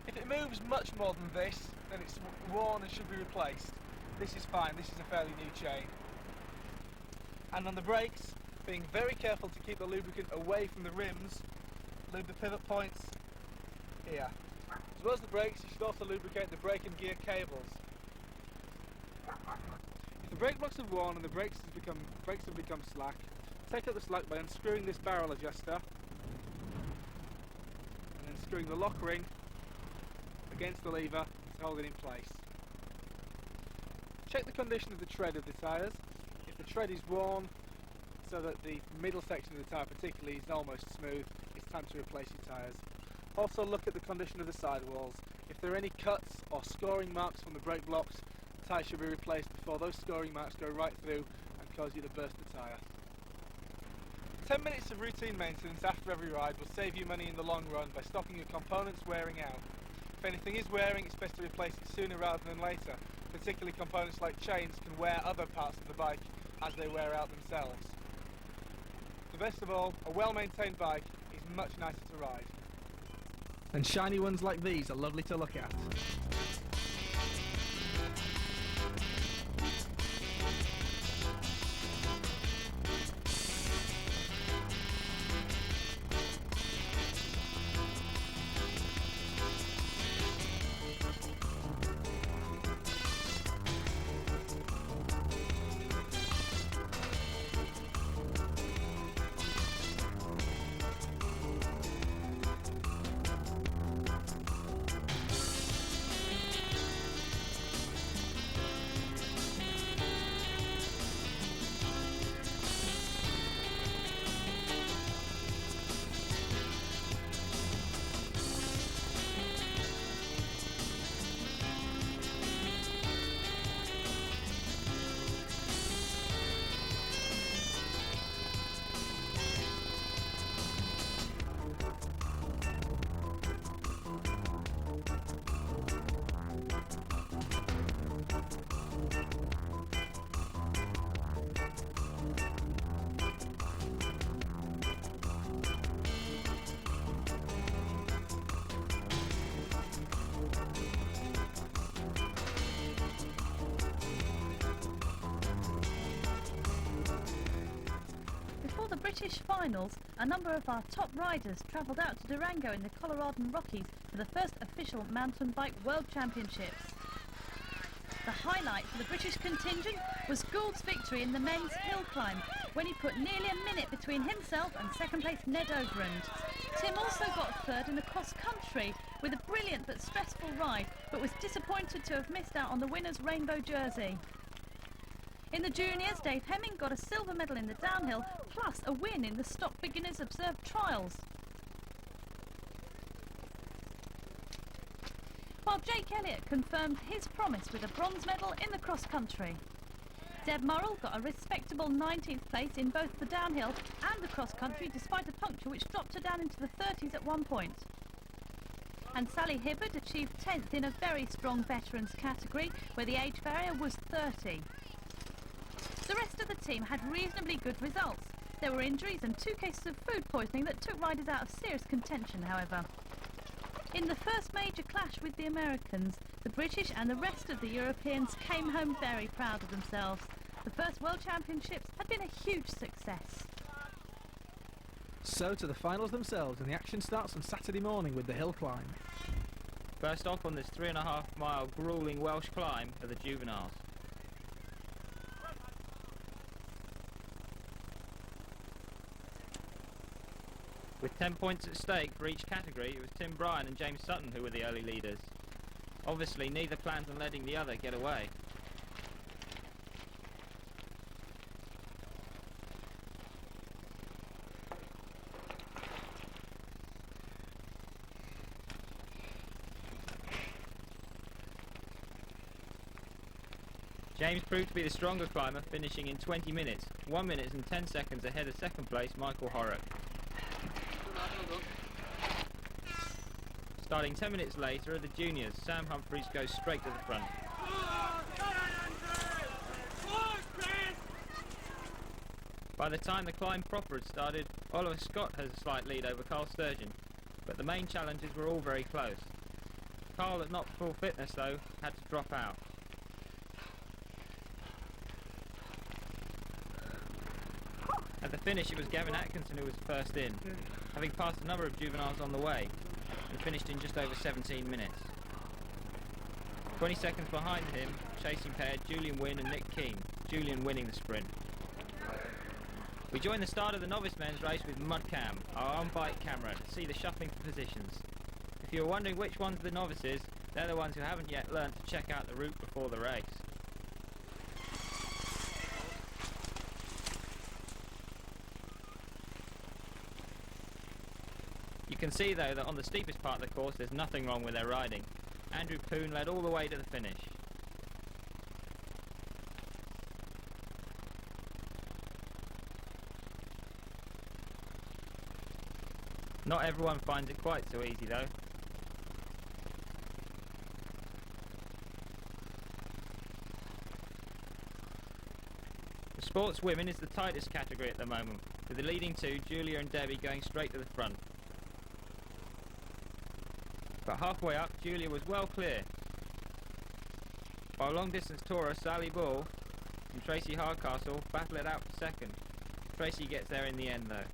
If it moves much more than this, then it's worn and should be replaced. This is fine, this is a fairly new chain. And on the brakes, being very careful to keep the lubricant away from the rims, lube the pivot points here. As well as the brakes, you should also lubricate the brake and gear cables. If the brake blocks have worn and the brakes have become slack, take out the slack by unscrewing this barrel adjuster and then screwing the lock ring against the lever to hold it in place. Check the condition of the tread of the tyres. If the tread is worn so that the middle section of the tyre particularly is almost smooth, it's time to replace your tyres. Also look at the condition of the sidewalls. If there are any cuts or scoring marks from the brake blocks, the tyre should be replaced before those scoring marks go right through and cause you to burst the tyre. 10 minutes of routine maintenance after every ride will save you money in the long run by stopping your components wearing out. If anything is wearing, it's best to replace it sooner rather than later. Particularly components like chains can wear other parts of the bike as they wear out themselves. The best of all, a well-maintained bike is much nicer to ride. And shiny ones like these are lovely to look at. British finals, a number of our top riders travelled out to Durango in the Coloradan Rockies for the first official mountain bike world championships. The highlight for the British contingent was Gould's victory in the men's hill climb, when he put nearly a minute between himself and second place Ned Ogrand. Tim also got third in the cross country with a brilliant but stressful ride, but was disappointed to have missed out on the winner's rainbow jersey. In the juniors, Dave Hemming got a silver medal in the downhill, plus a win in the Stock Beginners Observed Trials. While Jake Elliott confirmed his promise with a bronze medal in the cross country. Deb Murrell got a respectable 19th place in both the downhill and the cross country, despite a puncture which dropped her down into the 30s at one point. And Sally Hibbard achieved 10th in a very strong veterans category, where the age barrier was 30. The rest of the team had reasonably good results. There were injuries and 2 cases of food poisoning that took riders out of serious contention, however. In the first major clash with the Americans, the British and the rest of the Europeans came home very proud of themselves. The first World Championships had been a huge success. So to the finals themselves, and the action starts on Saturday morning with the hill climb. First off on this 3.5 mile gruelling Welsh climb are the juveniles. With 10 points at stake for each category, it was Tim Bryan and James Sutton who were the early leaders. Obviously, neither plans on letting the other get away. James proved to be the stronger climber, finishing in 20 minutes, 1 minute and 10 seconds ahead of second place Michael Horrock. Starting 10 minutes later are the juniors. Sam Humphries goes straight to the front. By the time the climb proper had started, Oliver Scott has a slight lead over Carl Sturgeon, but the main challenges were all very close. Carl, at not full fitness though, had to drop out. At the finish it was Gavin Atkinson who was first in, having passed a number of juveniles on the way, and finished in just over 17 minutes. 20 seconds behind him, chasing pair Julian Wynne and Nick Keane, Julian winning the sprint. We join the start of the novice men's race with Mudcam, our on-bike camera, to see the shuffling for positions. If you're wondering which ones are the novices, they're the ones who haven't yet learned to check out the route before the race. You can see though that on the steepest part of the course there's nothing wrong with their riding. Andrew Poon led all the way to the finish. Not everyone finds it quite so easy though. The sports women is the tightest category at the moment, with the leading two, Julia and Debbie, going straight to the front. But halfway up, Julia was well clear, while long distance tourer Sally Bull and Tracy Hardcastle battle it out for second. Tracy gets there in the end though.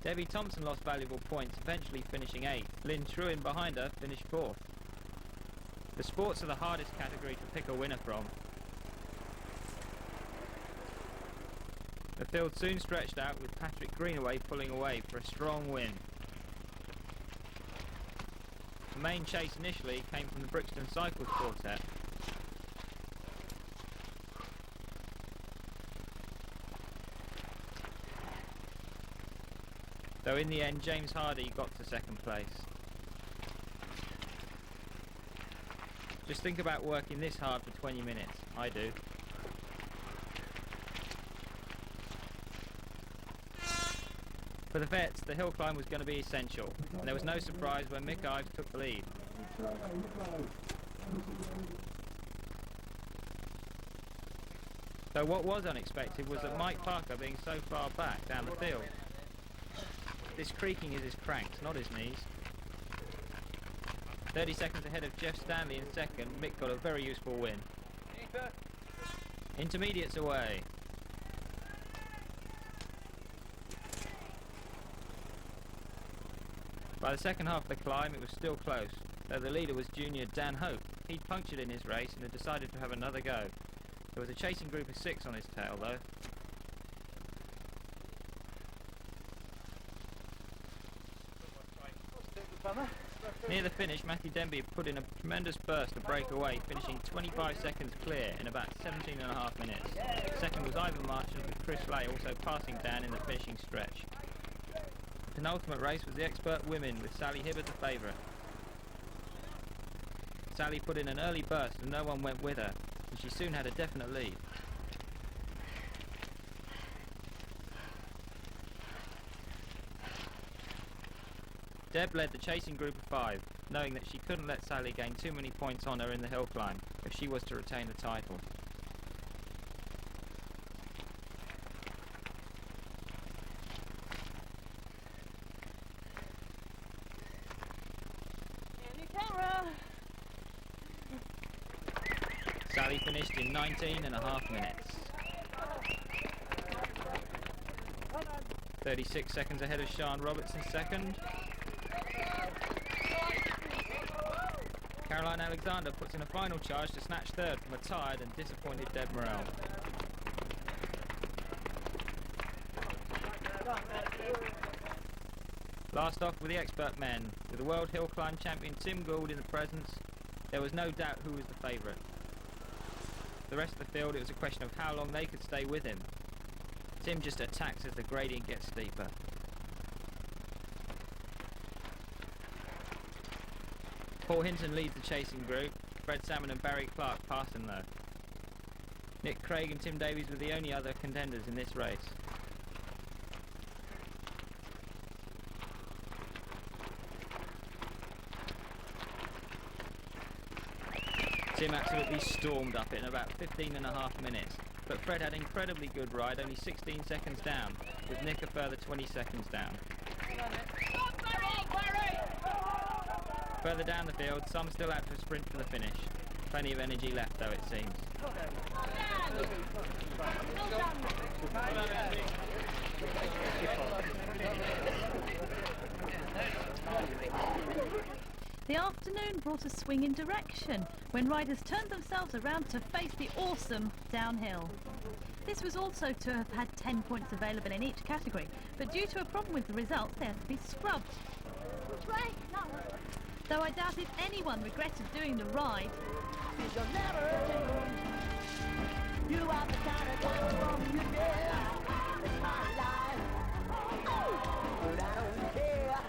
Debbie Thompson lost valuable points, eventually finishing 8th. Lynn Truin behind her finished 4th. The sports are the hardest category to pick a winner from. The field soon stretched out with Patrick Greenaway pulling away for a strong win. The main chase initially came from the Brixton Cycles quartet. Though in the end James Hardy got to second place. Just think about working this hard for 20 minutes. I do. For the vets, the hill climb was going to be essential, and there was no surprise when Mick Ives took the lead. Though what was unexpected was that Mike Parker being so far back down the field. This creaking is his cranks, not his knees. 30 seconds ahead of Jeff Stanley in second, Mick got a very useful win. Intermediates away. By the second half of the climb it was still close, though the leader was junior Dan Hope. He'd punctured in his race and had decided to have another go. There was a chasing group of 6 on his tail though. Near the finish, Matthew Denby had put in a tremendous burst to break away, finishing 25 seconds clear in about 17.5 minutes. Second was Ivan Marchant, with Chris Lay also passing Dan in the finishing stretch. The penultimate race was the expert women, with Sally Hibbert the favourite. Sally put in an early burst and no one went with her, and she soon had a definite lead. Deb led the chasing group of 5, knowing that she couldn't let Sally gain too many points on her in the hill climb if she was to retain the title. Sally finished in 19.5 minutes. 36 seconds ahead of Sian Roberts in second. Caroline Alexander puts in a final charge to snatch third from a tired and disappointed Deb Morrell. Last off were the expert men, with the World Hill Climb champion Tim Gould in the presence There was no doubt who was the favourite. The rest of the field, it was a question of how long they could stay with him. Tim just attacks as the gradient gets steeper. Paul Hinton leads the chasing group. Fred Salmon and Barry Clark pass him though. Nick Craig and Tim Davies were the only other contenders in this race. Tim absolutely stormed up it in about 15.5 minutes, but Fred had incredibly good ride, only 16 seconds down, with Nick a further 20 seconds down. Further down the field, some still out to sprint for the finish. Plenty of energy left though, it seems. The afternoon brought a swing in direction when riders turned themselves around to face the awesome downhill. This was also to have had 10 points available in each category, but due to a problem with the results, they had to be scrubbed. Though I doubt if anyone regretted doing the ride. You are the kind of guy from your day. It's my life. But I don't care.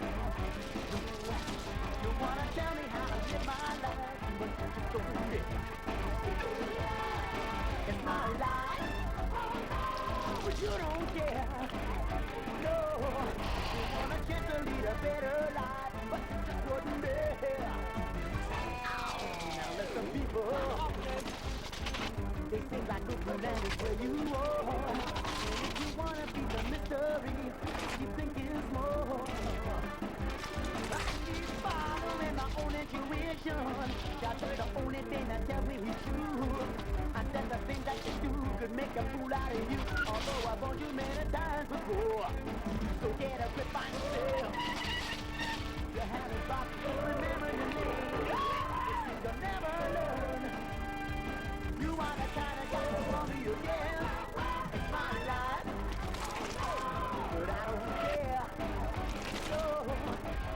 You wanna tell me how to live my life, but you just don't live. It's my life. But you don't care. No. You want a chance to lead a better life, but you just wouldn't dare. Now listen, people. They seem like Oakland is where you are. If you wanna be the mystery, you think it's more. I keep following my own intuition. That's the only thing that tells me it's true. I said the things that you do could make a fool out of you. Although I've warned you many times before. So get a grip on yourself. You haven't got to remember your name. You'll never learn. You are the kind of guy who wants me again. It's my life, but I don't care. So,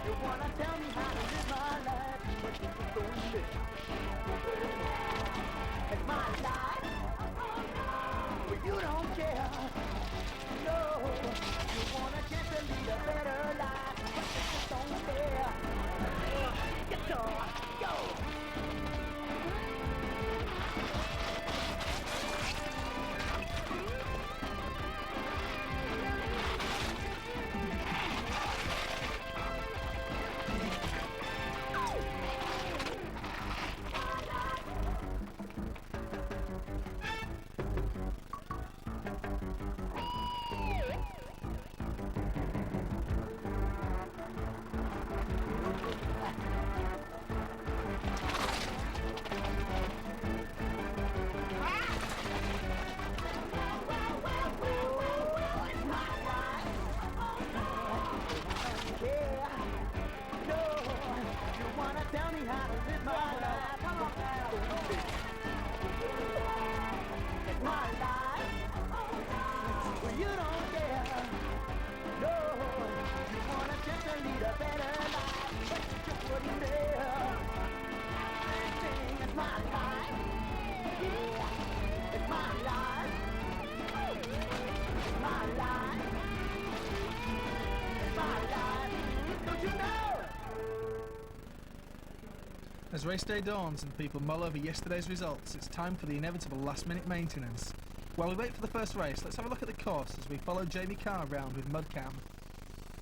you wanna tell me how to live my life, but you just don't live. It's my life, but you don't care. No, you want a chance to lead a better life, but you just don't care. Get on, go! As race day dawns and people mull over yesterday's results, it's time for the inevitable last-minute maintenance. While we wait for the first race, let's have a look at the course as we follow Jamie Carr round with Mudcam.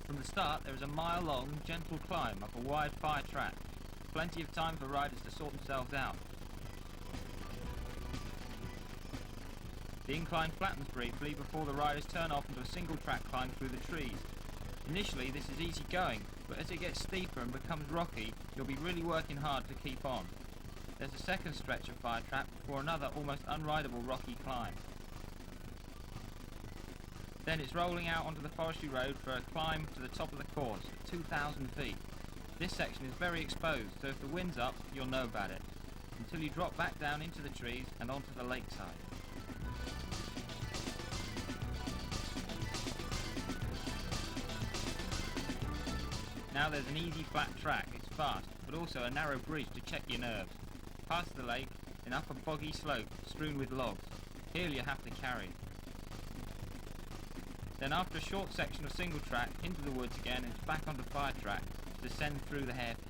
From the start, there is a mile-long, gentle climb up a wide fire track. Plenty of time for riders to sort themselves out. The incline flattens briefly before the riders turn off into a single-track climb through the trees. Initially, this is easy going, but as it gets steeper and becomes rocky, you'll be really working hard to keep on. There's a second stretch of fire track before another almost unrideable rocky climb. Then it's rolling out onto the forestry road for a climb to the top of the course at 2,000 feet. This section is very exposed, so if the wind's up, you'll know about it, until you drop back down into the trees and onto the lakeside. Now there's an easy flat track, it's fast, but also a narrow bridge to check your nerves. past the lake, and up a boggy slope strewn with logs. Here you have to carry. Then after a short section of single track, into the woods again and back onto fire track, descend through the hairpins.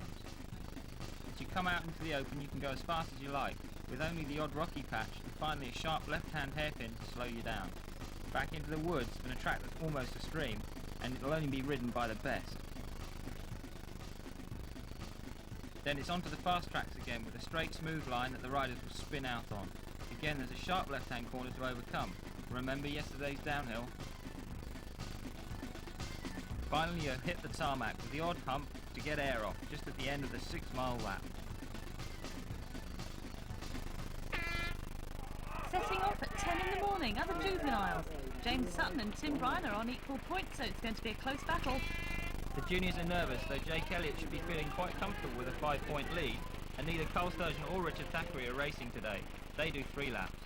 As you come out into the open you can go as fast as you like, with only the odd rocky patch and finally a sharp left-hand hairpin to slow you down. Back into the woods and a track that's almost a stream, and it'll only be ridden by the best. Then it's onto the fast tracks again with a straight smooth line that the riders will spin out on. Again there's a sharp left-hand corner to overcome. Remember yesterday's downhill? Finally you hit the tarmac with the odd hump to get air off just at the end of the 6-mile lap. Setting off at 10 in the morning, other juveniles. James Sutton and Tim Bryan are on equal points, so it's going to be a close battle. The juniors are nervous, though Jake Elliott should be feeling quite comfortable with a 5-point lead, and neither Cole Sturgeon or Richard Thackeray are racing today. They do 3 laps.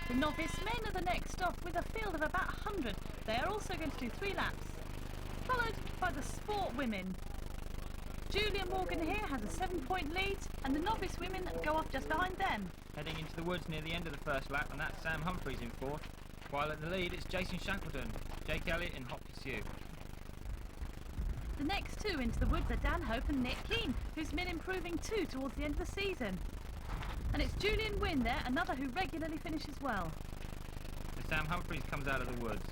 The novice men are the next stop with a field of about 100. They are also going to do 3 laps, followed by the sport women. Julia Morgan here has a 7-point lead, and the novice women go off just behind them. Heading into the woods near the end of the first lap, and that's Sam Humphries in 4th, while at the lead it's Jason Shackleton, Jake Elliott in hot pursuit. The next 2 into the woods are Dan Hope and Nick Keane, who's been improving too towards the end of the season. And it's Julian Wynne there, another who regularly finishes well. And Sam Humphries comes out of the woods.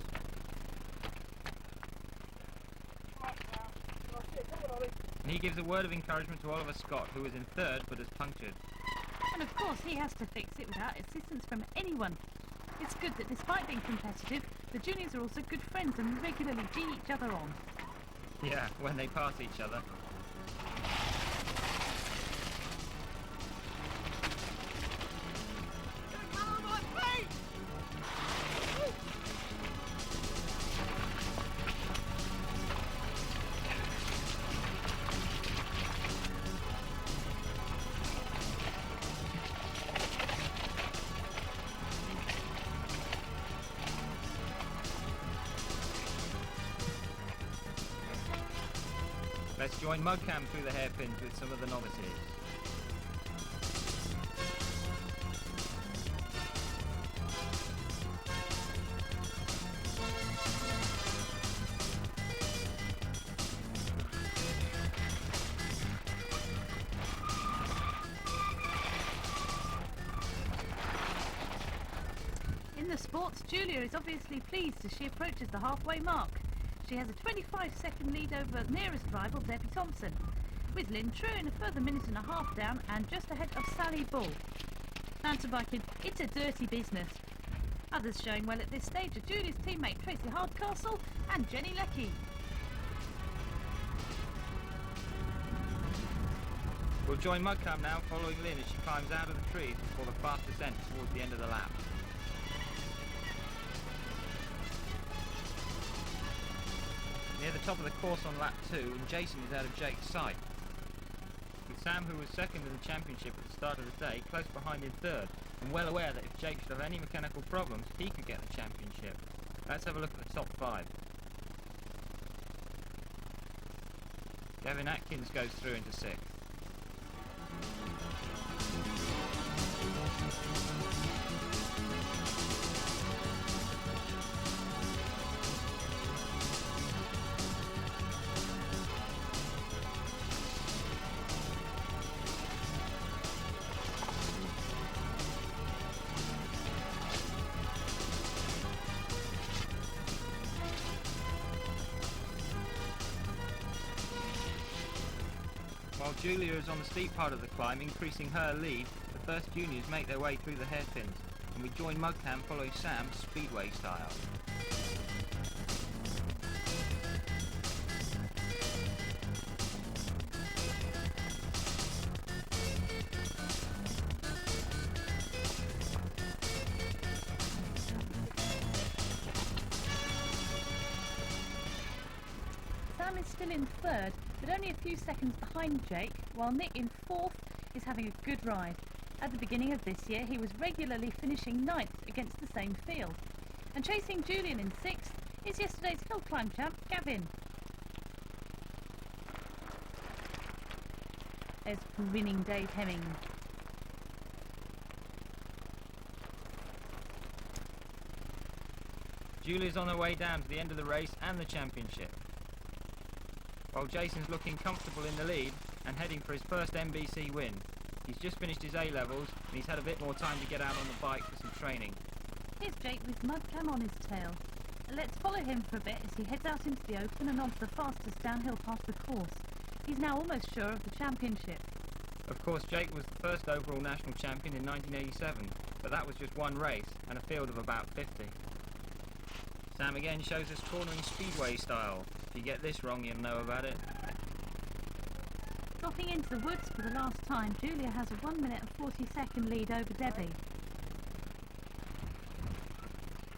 And he gives a word of encouragement to Oliver Scott, who was in 3rd but has punctured. And of course he has to fix it without assistance from anyone. It's good that despite being competitive, the juniors are also good friends and regularly gee each other on. Yeah, when they pass each other. Let's join Mudcam through the hairpins with some of the novices. In the sports, Julia is obviously pleased as she approaches the halfway mark. She has a 25-second lead over nearest rival Debbie Thompson, with Lynn True in a further minute and a half down and just ahead of Sally Bull. Mountain biking, it's a dirty business. Others showing well at this stage are Julie's teammate Tracy Hardcastle and Jenny Leckie. We'll join Mudcam now, following Lynn as she climbs out of the trees before the fast descent towards the end of the lap. Near the top of the course on lap 2, and Jason is out of Jake's sight. With Sam, who was 2nd in the championship at the start of the day, close behind in 3rd, and well aware that if Jake should have any mechanical problems, he could get the championship. Let's have a look at the top 5. Gavin Atkins goes through into 6th. While Julia is on the steep part of the climb, increasing her lead, the first juniors make their way through the hairpins, and we join Mudcam following Sam speedway style. Sam is still in 3rd, but only a few seconds behind Jake, while Nick in 4th is having a good ride. At the beginning of this year, he was regularly finishing 9th against the same field. And chasing Julian in 6th is yesterday's hill climb champ, Gavin. There's grinning Dave Hemming. Julia's on her way down to the end of the race and the championship. While Jason's looking comfortable in the lead and heading for his first MBC win. He's just finished his A-levels and he's had a bit more time to get out on the bike for some training. Here's Jake with mudcam on his tail. Let's follow him for a bit as he heads out into the open and onto the fastest downhill part of the course. He's now almost sure of the championship. Of course, Jake was the first overall national champion in 1987, but that was just one race and a field of about 50. Sam again shows us cornering speedway style. If you get this wrong, you'll know about it. Dropping into the woods for the last time, Julia has a 1 minute and 40-second lead over Debbie.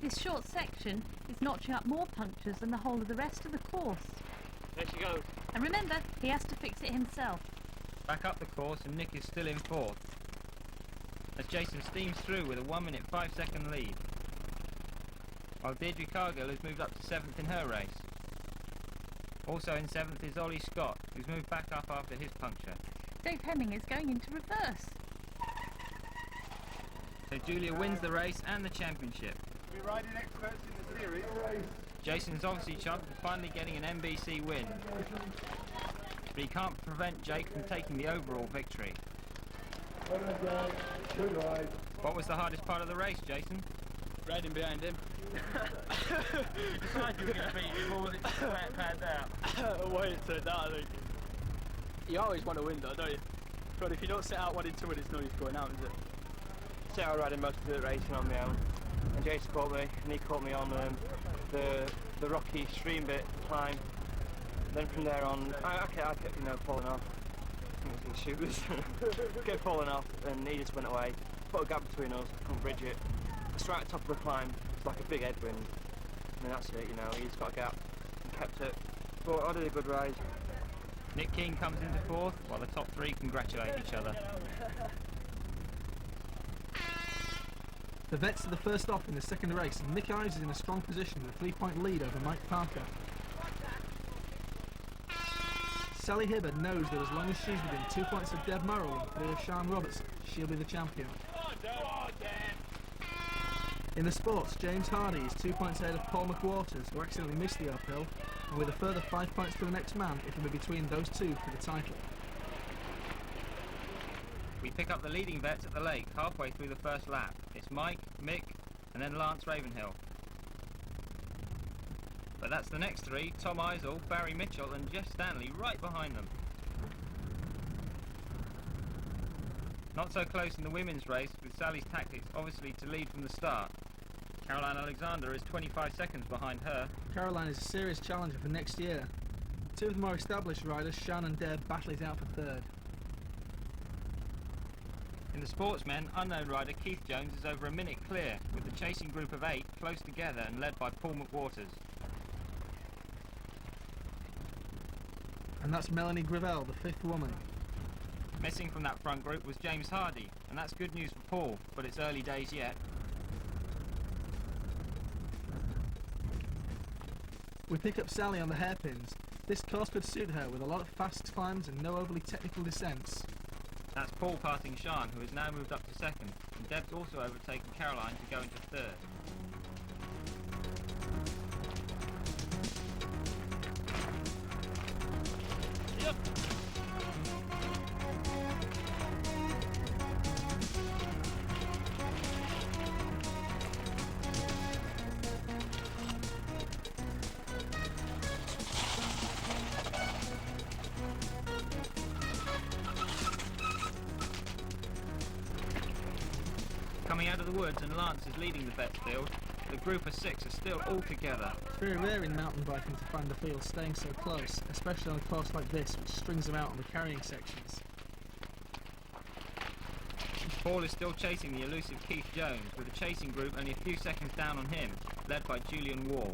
This short section is notching up more punctures than the whole of the rest of the course. There she goes. And remember, he has to fix it himself. Back up the course and Nick is still in fourth, as Jason steams through with a 1 minute 5-second lead, while Deirdre Cargill has moved up to 7th in her race. Also in 7th is Ollie Scott, who's moved back up after his puncture. Dave Hemming is going into reverse. So Julia wins the race and the championship. We're riding experts in the series. Jason's obviously chuffed with finally getting an MBC win, but he can't prevent Jake from taking the overall victory. What was the hardest part of the race, Jason? Riding behind him. You thought you were going to beat him more than it panned out. The way it turned out, I think. You always want to win though, don't you? But if you don't set out wanting to win, it's no use going out, is it? Set out riding most of the racing on my own, and Jason caught me, and he caught me on the rocky stream bit climb. Then from there on, I kept falling off. I think it was the shooters. Kept falling off, and he just went away. Put a gap between us, couldn't bridge it. It's right at the top of the climb, it's like a big headwind. And then that's it, he just got a gap and kept it. But I did a good ride. Nick King comes into fourth, while the top three congratulate each other. The vets are the first off in the second race, and Nick Ives is in a strong position with a 3-point lead over Mike Parker. Sally Hibbard knows that as long as she's within 2 points of Deb Murrow and 3 of Sean Roberts, she'll be the champion. In the sports, James Hardy is 2 points ahead of Paul McWaters, who accidentally missed the uphill, and with a further 5 points to the next man, it'll be between those two for the title. We pick up the leading vets at the lake halfway through the first lap. It's Mike, Mick, and then Lance Ravenhill. But that's the next three: Tom Eisel, Barry Mitchell and Jeff Stanley right behind them. Not so close in the women's race, with Sally's tactics obviously to lead from the start. Caroline Alexander is 25 seconds behind her. Caroline is a serious challenger for next year. Two of the more established riders, Sean and Deb, battle it out for third. In the sportsmen, unknown rider Keith Jones is over a minute clear, with the chasing group of 8 close together and led by Paul McWaters. And that's Melanie Gravel, the 5th woman. Missing from that front group was James Hardy, and that's good news for Paul, but it's early days yet. We pick up Sally on the hairpins. This course could suit her with a lot of fast climbs and no overly technical descents. That's Paul passing Sean, who has now moved up to 2nd, and Deb's also overtaken Caroline to go into 3rd. Yep. Coming out of the woods, and Lance is leading the vet field. The group of 6 are still all together. It's very rare in mountain biking to find the field staying so close, especially on a course like this, which strings them out on the carrying sections. Paul is still chasing the elusive Keith Jones, with the chasing group only a few seconds down on him, led by Julian Wall.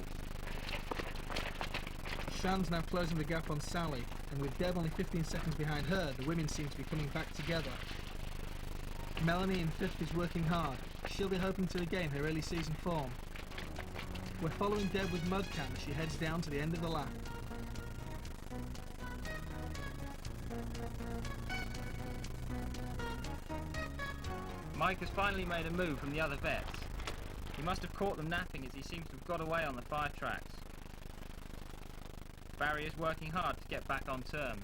Shan's now closing the gap on Sally, and with Deb only 15 seconds behind her, the women seem to be coming back together. Melanie in 5th is working hard. She'll be hoping to regain her early season form. We're following Deb with mudcam as she heads down to the end of the lap. Mike has finally made a move from the other vets. He must have caught them napping as he seems to have got away on the 5 tracks. Barry is working hard to get back on terms.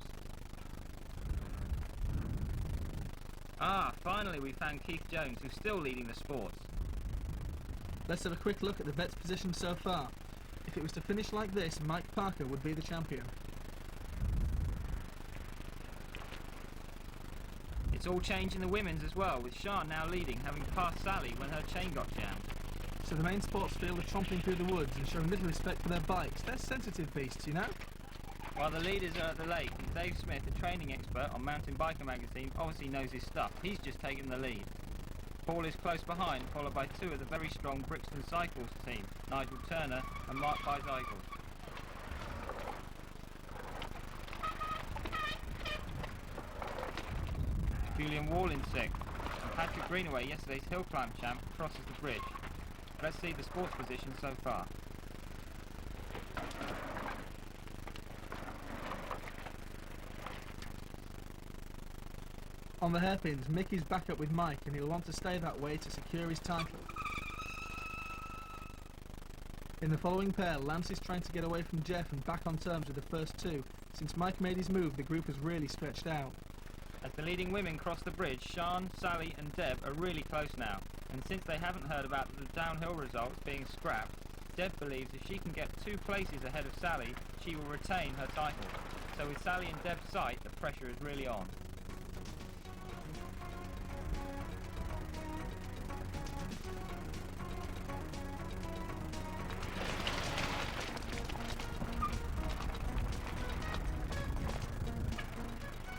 Ah, finally we found Keith Jones, who's still leading the sports. Let's have a quick look at the vet's position so far. If it was to finish like this, Mike Parker would be the champion. It's all changed in the women's as well, with Sian now leading, having passed Sally when her chain got jammed. So the main sports field are tromping through the woods and showing little respect for their bikes. They're sensitive beasts, you know? While the leaders are at the lake, and Dave Smith, a training expert on Mountain Biker magazine, obviously knows his stuff. He's just taken the lead. Paul is close behind, followed by 2 of the very strong Brixton Cycles team, Nigel Turner and Mark Bizeigel. Julian Wall in 6th, and Patrick Greenaway, yesterday's hill climb champ, crosses the bridge. Let's see the sports position so far. On the hairpins, Mickey's back up with Mike and he'll want to stay that way to secure his title. In the following pair, Lance is trying to get away from Jeff and back on terms with the first 2. Since Mike made his move, the group has really stretched out. As the leading women cross the bridge, Sian, Sally and Deb are really close now, and since they haven't heard about the downhill results being scrapped, Deb believes if she can get 2 places ahead of Sally, she will retain her title. So with Sally in Deb's sight, the pressure is really on.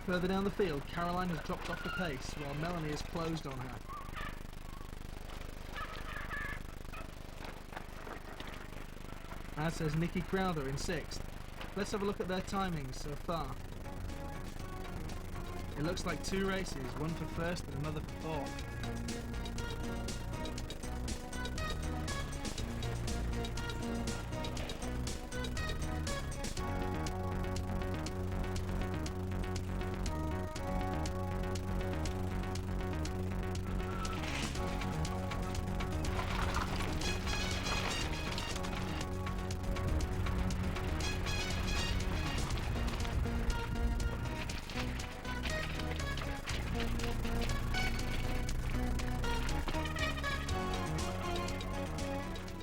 Further down the field, Caroline has dropped off the pace, while Melanie has closed on her. As says Nikki Crowther in 6th. Let's have a look at their timings so far. It looks like 2 races, one for first and another for 4th.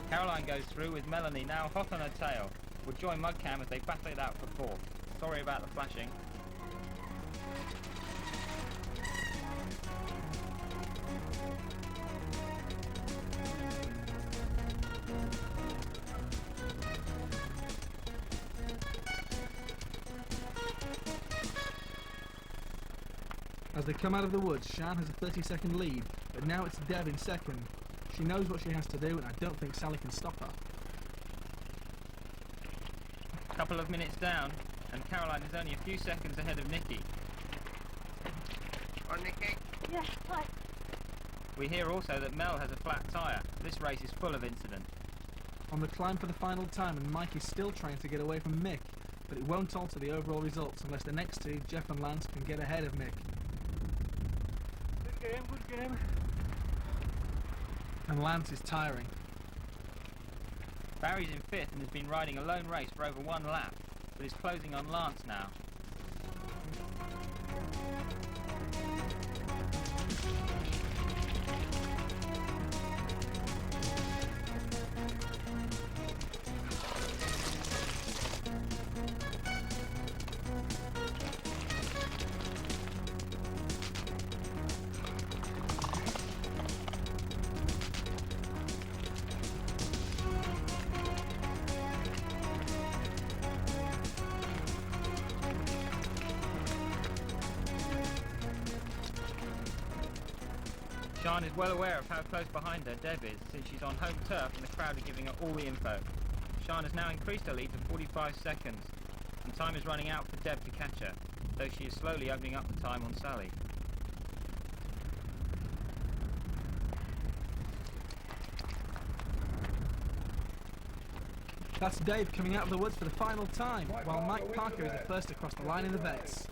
Caroline goes through with Melanie now hot on her tail. We'll join Mudcam as they battle it out for 4th. Sorry about the flashing. As they come out of the woods, Sian has a 30-second lead, but now it's Deb in 2nd. She knows what she has to do, and I don't think Sally can stop her. A couple of minutes down, and Caroline is only a few seconds ahead of Nikki. On Nikki. Yeah, hi. We hear also that Mel has a flat tyre. This race is full of incident. On the climb for the final time, and Mike is still trying to get away from Mick, but it won't alter the overall results unless the next 2, Jeff and Lance, can get ahead of Mick. Good game. And Lance is tiring. Barry's in 5th and has been riding a lone race for over 1 lap, but is closing on Lance now. Sian is well aware of how close behind her Deb is, since she's on home turf and the crowd are giving her all the info. Sian has now increased her lead to 45 seconds, and time is running out for Deb to catch her, though she is slowly opening up the time on Sally. That's Dave coming out of the woods for the final time, while Mike Parker is the first across the line in the vets.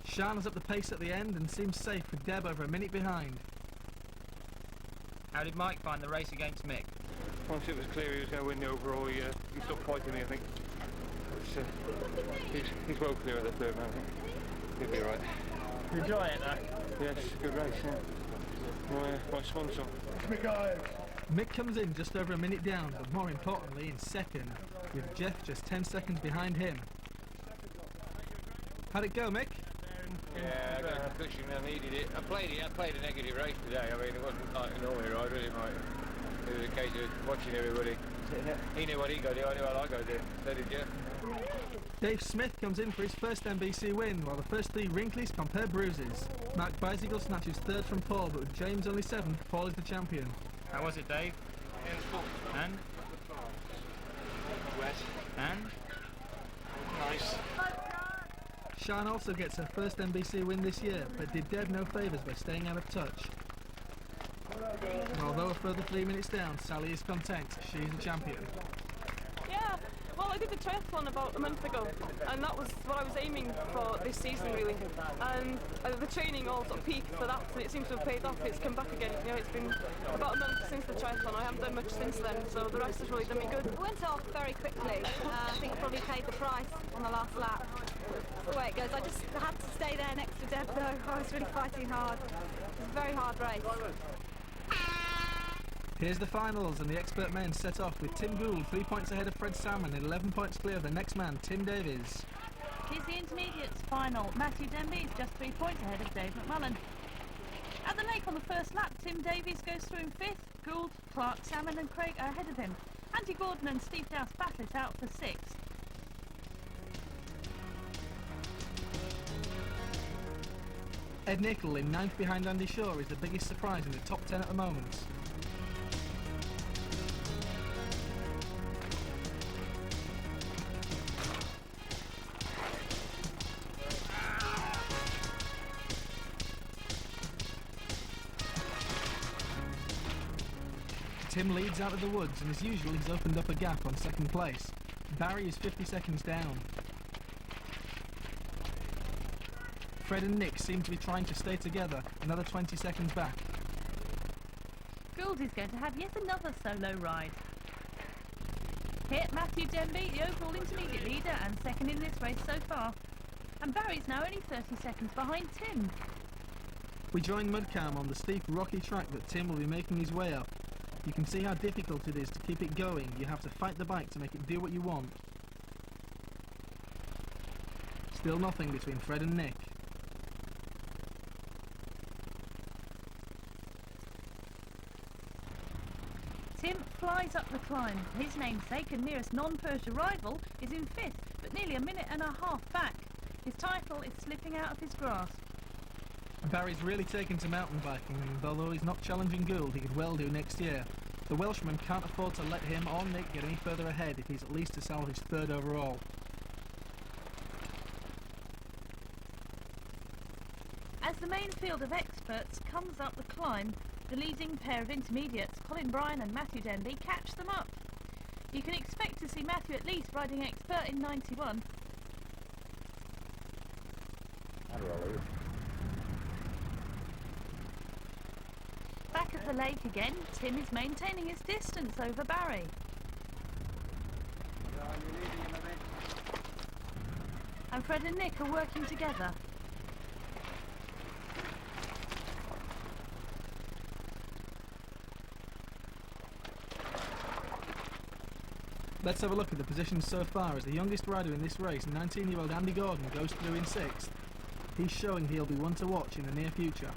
Sian is up the pace at the end and seems safe with Deb over a minute behind. How did Mike find the race against Mick? Once it was clear he was going to win the overall, he stopped fighting me, I think. He's well clear at the third now, I think. He'll be alright. You enjoy it though? Yes, good race, yeah. My swan song. Mick comes in just over a minute down, but more importantly in second, with Jeff just 10 seconds behind him. How'd it go, Mick? Yeah, I got a cushion, I needed it. I played a negative race today. I mean, it wasn't like an ordinary ride, really, mate. It was a case of watching everybody. He knew what he got to do, I knew what I got to do. So did Jeff. Dave Smith comes in for his first NBC win, while the first three Wrinkleys compare bruises. Mark Bicycle snatches third from Paul, but with James only seventh, Paul is the champion. How was it, Dave? Yeah, it's cool. And? Wet. And? Nice. Sian also gets her first NBC win this year, but did Deb no favours by staying out of touch. And although a further 3 minutes down, Sally is content. She's the champion. Yeah, well, I did the triathlon about a month ago, and that was what I was aiming for this season, really. And the training all sort of peaked for that, and it seems to have paid off. It's come back again. You know, it's been about a month since the triathlon. I haven't done much since then, so the rest has really done me good. It went off very quickly. I think I probably paid the price on the last lap. That's the way it goes. I just had to stay there next to Deb, though. I was really fighting hard. It was a very hard race. Here's the finals, and the expert men set off with Tim Gould 3 points ahead of Fred Salmon and 11 points clear of the next man, Tim Davies. Here's the intermediates final. Matthew Denby is just 3 points ahead of Dave McMullen. At the lake on the first lap, Tim Davies goes through in fifth. Gould, Clark, Salmon and Craig are ahead of him. Andy Gordon and Steve Dowse battle it out for sixth. Ed Nicol in ninth behind Andy Shaw is the biggest surprise in the top 10 at the moment. Tim leads out of the woods, and as usual he's opened up a gap on second place. Barry is 50 seconds down. Fred and Nick seem to be trying to stay together, another 20 seconds back. Gould is going to have yet another solo ride. Here, Matthew Denby, the overall intermediate leader and second in this race so far. And Barry's now only 30 seconds behind Tim. We join Mudcam on the steep rocky track that Tim will be making his way up. You can see how difficult it is to keep it going. You have to fight the bike to make it do what you want. Still nothing between Fred and Nick. Tim flies up the climb. His namesake and nearest non-Persia rival is in fifth, but nearly a minute and a half back. His title is slipping out of his grasp. Barry's really taken to mountain biking, and although he's not challenging Gould, he could well do next year. The Welshman can't afford to let him or Nick get any further ahead if he's at least to salvage third overall. As the main field of experts comes up the climb, the leading pair of intermediates, Colin Bryan and Matthew Denby, catch them up. You can expect to see Matthew at least riding expert in 91. Back at the lake again, Tim is maintaining his distance over Barry. And Fred and Nick are working together. Let's have a look at the positions so far as the youngest rider in this race, 19-year-old Andy Gordon, goes through in sixth. He's showing he'll be one to watch in the near future.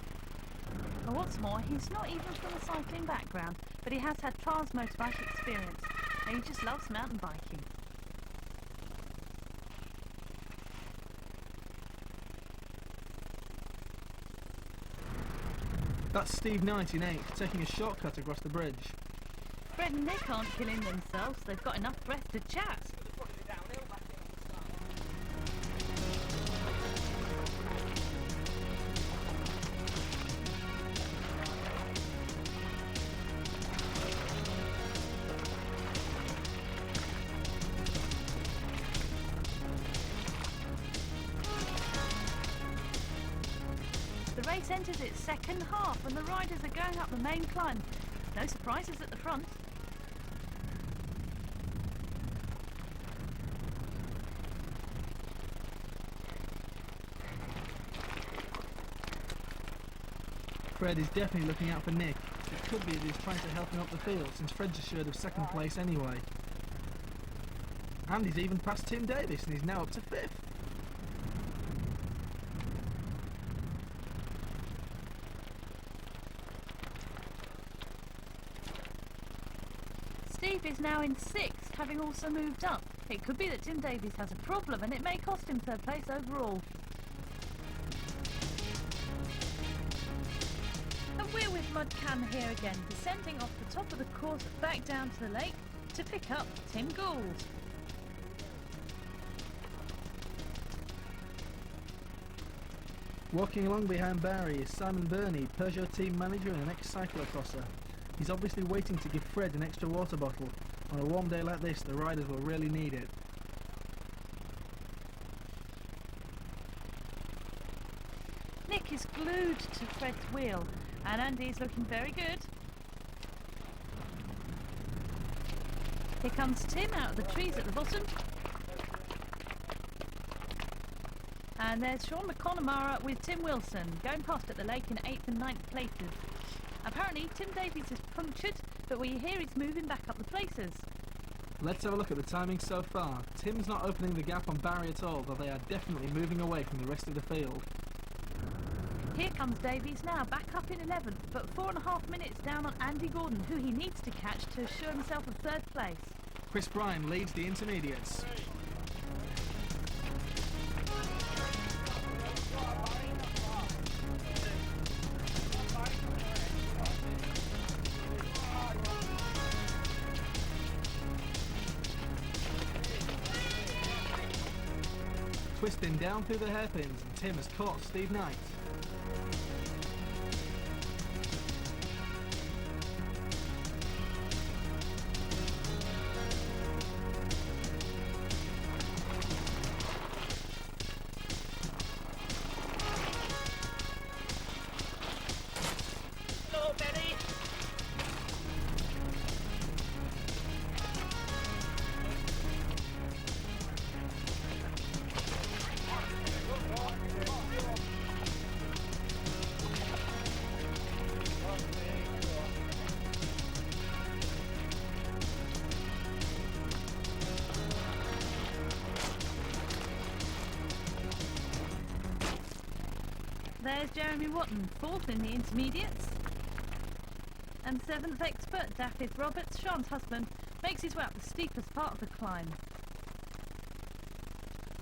And what's more, he's not even from a cycling background, but he has had trials motorbike experience, and he just loves mountain biking. That's Steve Knight in eighth, taking a shortcut across the bridge. Fred and Nick aren't killing themselves, they've got enough breath to chat. The race enters its second half and the riders are going up the main climb. No surprises at the front. Fred is definitely looking out for Nick. It could be that he's trying to help him up the field, since Fred's assured of second place anyway. And he's even passed Tim Davis, and he's now up to 5th. Steve is now in 6th, having also moved up. It could be that Tim Davies has a problem, and it may cost him 3rd place overall. And we're with Mudcam here again, descending off the top of the course back down to the lake to pick up Tim Gould. Walking along behind Barry is Simon Burney, Peugeot team manager and an ex-cyclocrosser. He's obviously waiting to give Fred an extra water bottle. On a warm day like this, the riders will really need it. Nick is glued to Fred's wheel, and Andy is looking very good. Here comes Tim out of the trees at the bottom. And there's Sean McConamara with Tim Wilson, going past at the lake in 8th and 9th places. Apparently Tim Davies is punctured, but we hear he's moving back up the places. Let's have a look at the timing so far. Tim's not opening the gap on Barry at all, though they are definitely moving away from the rest of the field. Here comes Davies now, back up in 11th, but 4.5 minutes down on Andy Gordon, who he needs to catch to assure himself of 3rd place. Chris Bryan leads the intermediates. Twisting down through the hairpins, and Tim has caught Steve Knight. Hello, Betty. There's Jeremy Watton, 4th in the intermediates. And 7th expert, Daffyd Roberts, Sean's husband, makes his way up the steepest part of the climb.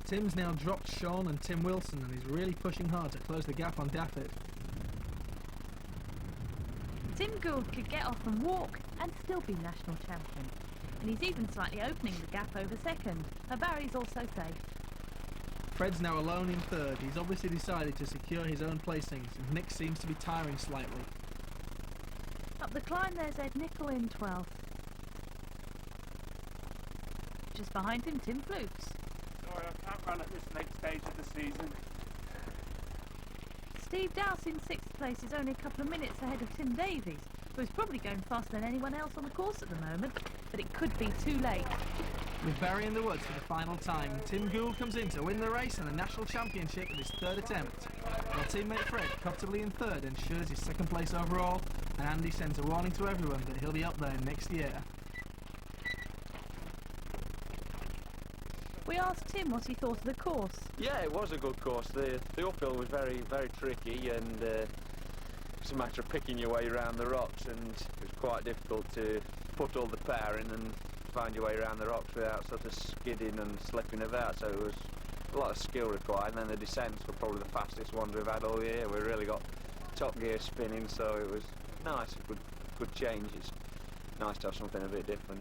Tim's now dropped Sean and Tim Wilson, and he's really pushing hard to close the gap on Daffyd. Tim Gould could get off and walk and still be national champion. And he's even slightly opening the gap over 2nd. And Barry's also safe. Fred's now alone in 3rd. He's obviously decided to secure his own placings, and Nick seems to be tiring slightly. Up the climb there's Ed Nicol in 12th. Just behind him, Tim Flukes. Sorry, I can't run at this late stage of the season. Steve Dowse in 6th place is only a couple of minutes ahead of Tim Davies, who's probably going faster than anyone else on the course at the moment, but it could be too late. With Barry in the woods for the final time, Tim Gould comes in to win the race and the national championship with his 3rd attempt. While teammate Fred, comfortably in 3rd, ensures his 2nd place overall, and Andy sends a warning to everyone that he'll be up there next year. We asked Tim what he thought of the course. Yeah, it was a good course. The uphill was very, very tricky, and it's a matter of picking your way around the rocks, and it was quite difficult to put all the power in and find your way around the rocks without sort of skidding and slipping about. So it was a lot of skill required, and then the descents were probably the fastest ones we've had all year. We really got top gear spinning, so it was nice, good change. It's nice to have something a bit different.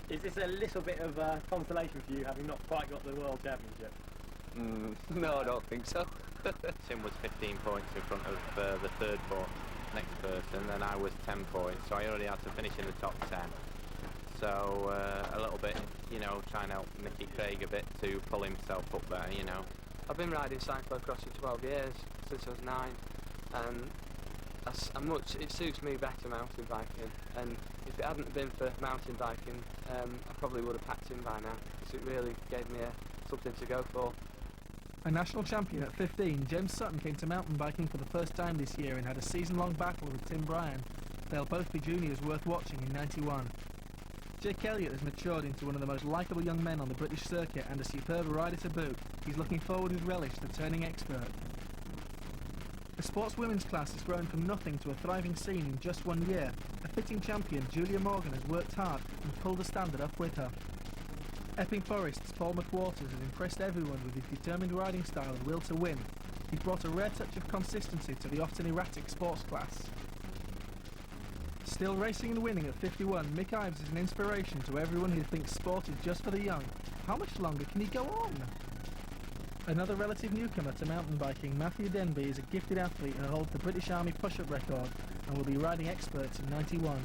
Is this a little bit of consolation for you, having not quite got the World Championship? No, I don't think so. Tim was 15 points in front of the 3rd next person, and I was 10 points, so I already had to finish in the top 10. So a little bit, you know, trying to help Mickey Craig a bit to pull himself up there, you know. I've been riding cyclocross for 12 years, since I was 9, and It suits me better, mountain biking, and if it hadn't been for mountain biking, I probably would have packed in by now, because it really gave me something to go for. A national champion at 15, James Sutton came to mountain biking for the first time this year and had a season-long battle with Tim Bryan. They'll both be juniors worth watching in '91. Jake Elliott has matured into one of the most likeable young men on the British circuit and a superb rider to boot. He's looking forward with relish to turning expert. The sports women's class has grown from nothing to a thriving scene in just 1 year. A fitting champion, Julia Morgan, has worked hard and pulled the standard up with her. Epping Forest's Paul McWaters has impressed everyone with his determined riding style and will to win. He's brought a rare touch of consistency to the often erratic sports class. Still racing and winning at 51, Mick Ives is an inspiration to everyone who thinks sport is just for the young. How much longer can he go on? Another relative newcomer to mountain biking, Matthew Denby, is a gifted athlete who holds the British Army push-up record and will be riding experts in '91.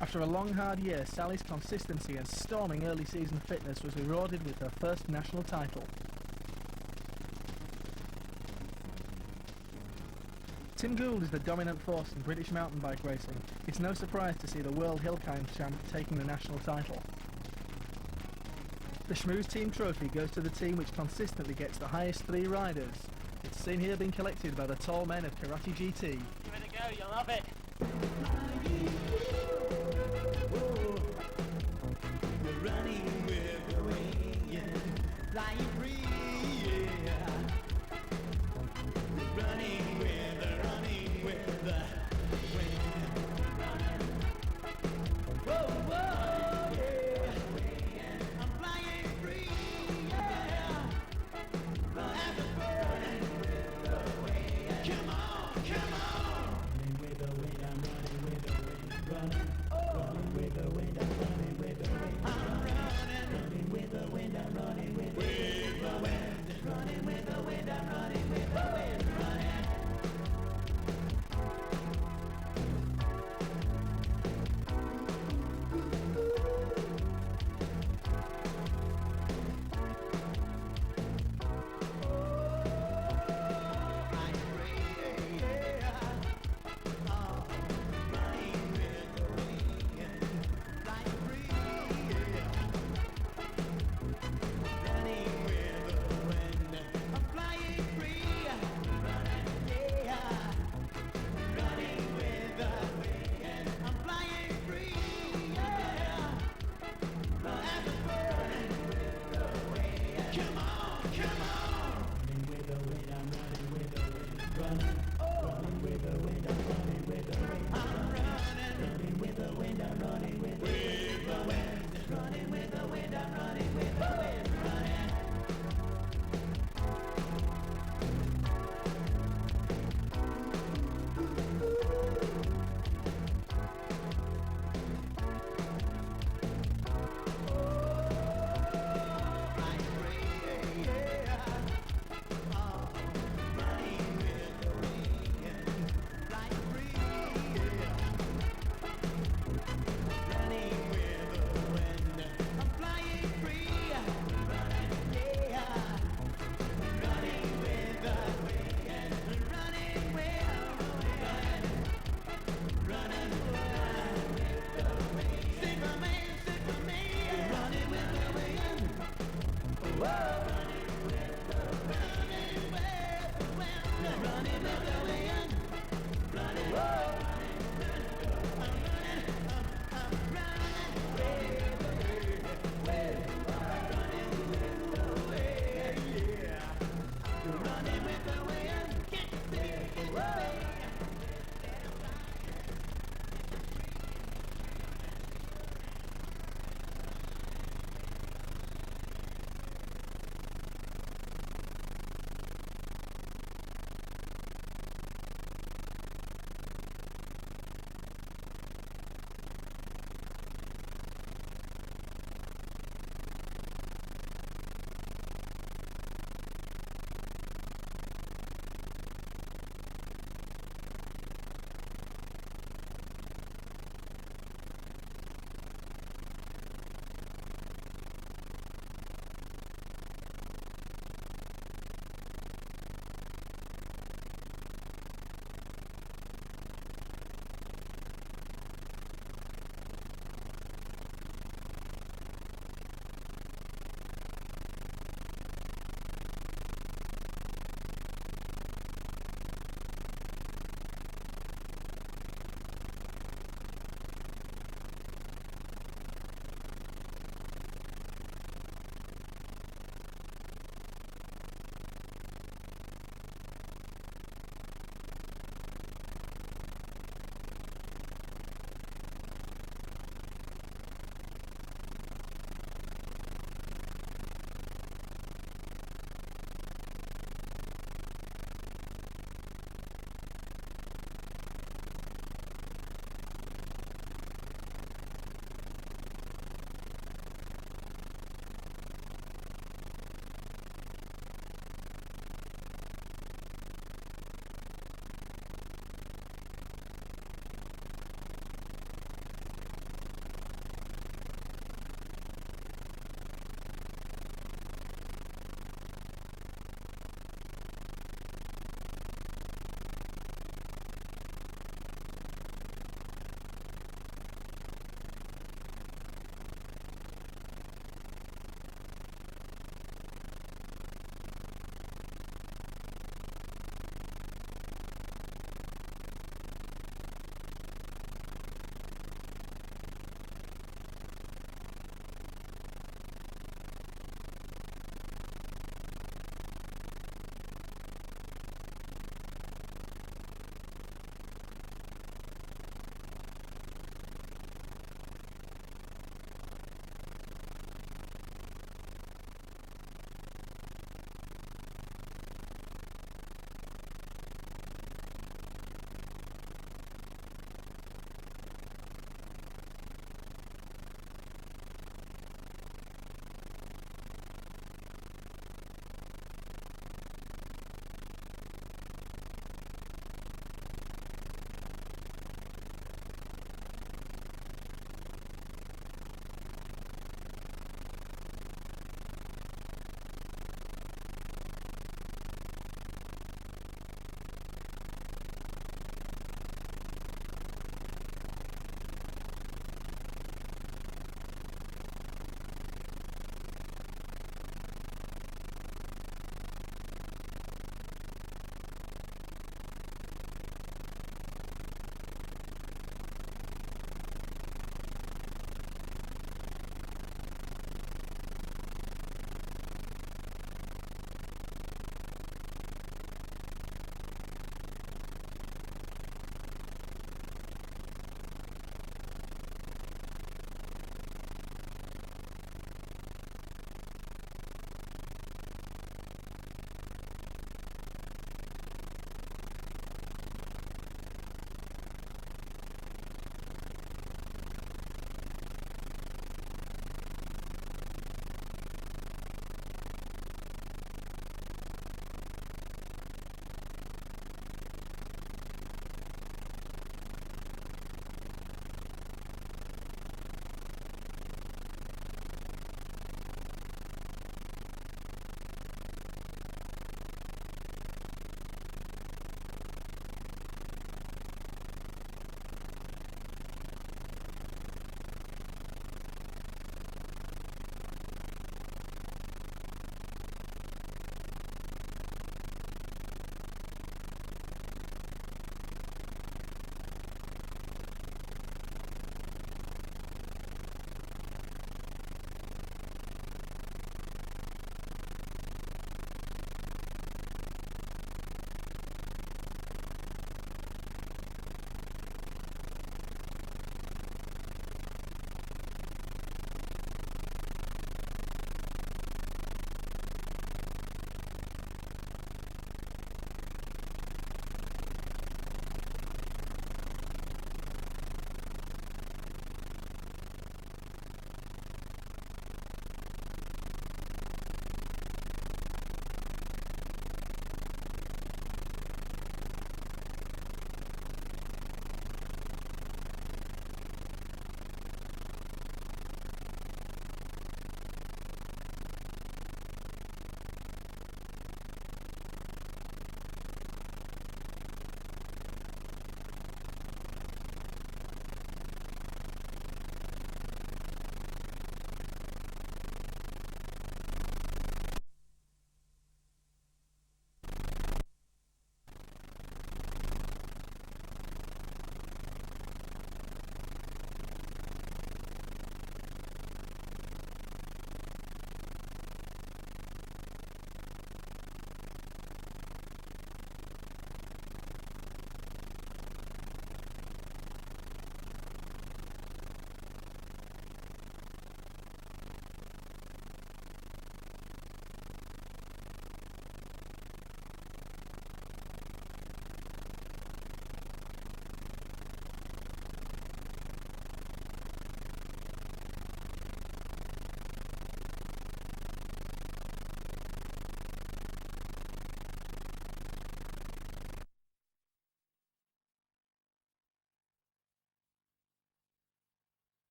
After a long, hard year, Sally's consistency and storming early season fitness was rewarded with her first national title. Tim Gould is the dominant force in British mountain bike racing. It's no surprise to see the World Hill Climb champ taking the national title. The Schmooze Team Trophy goes to the team which consistently gets the highest 3 riders. It's seen here being collected by the tall men of Karate GT. Give it a go, you'll love it.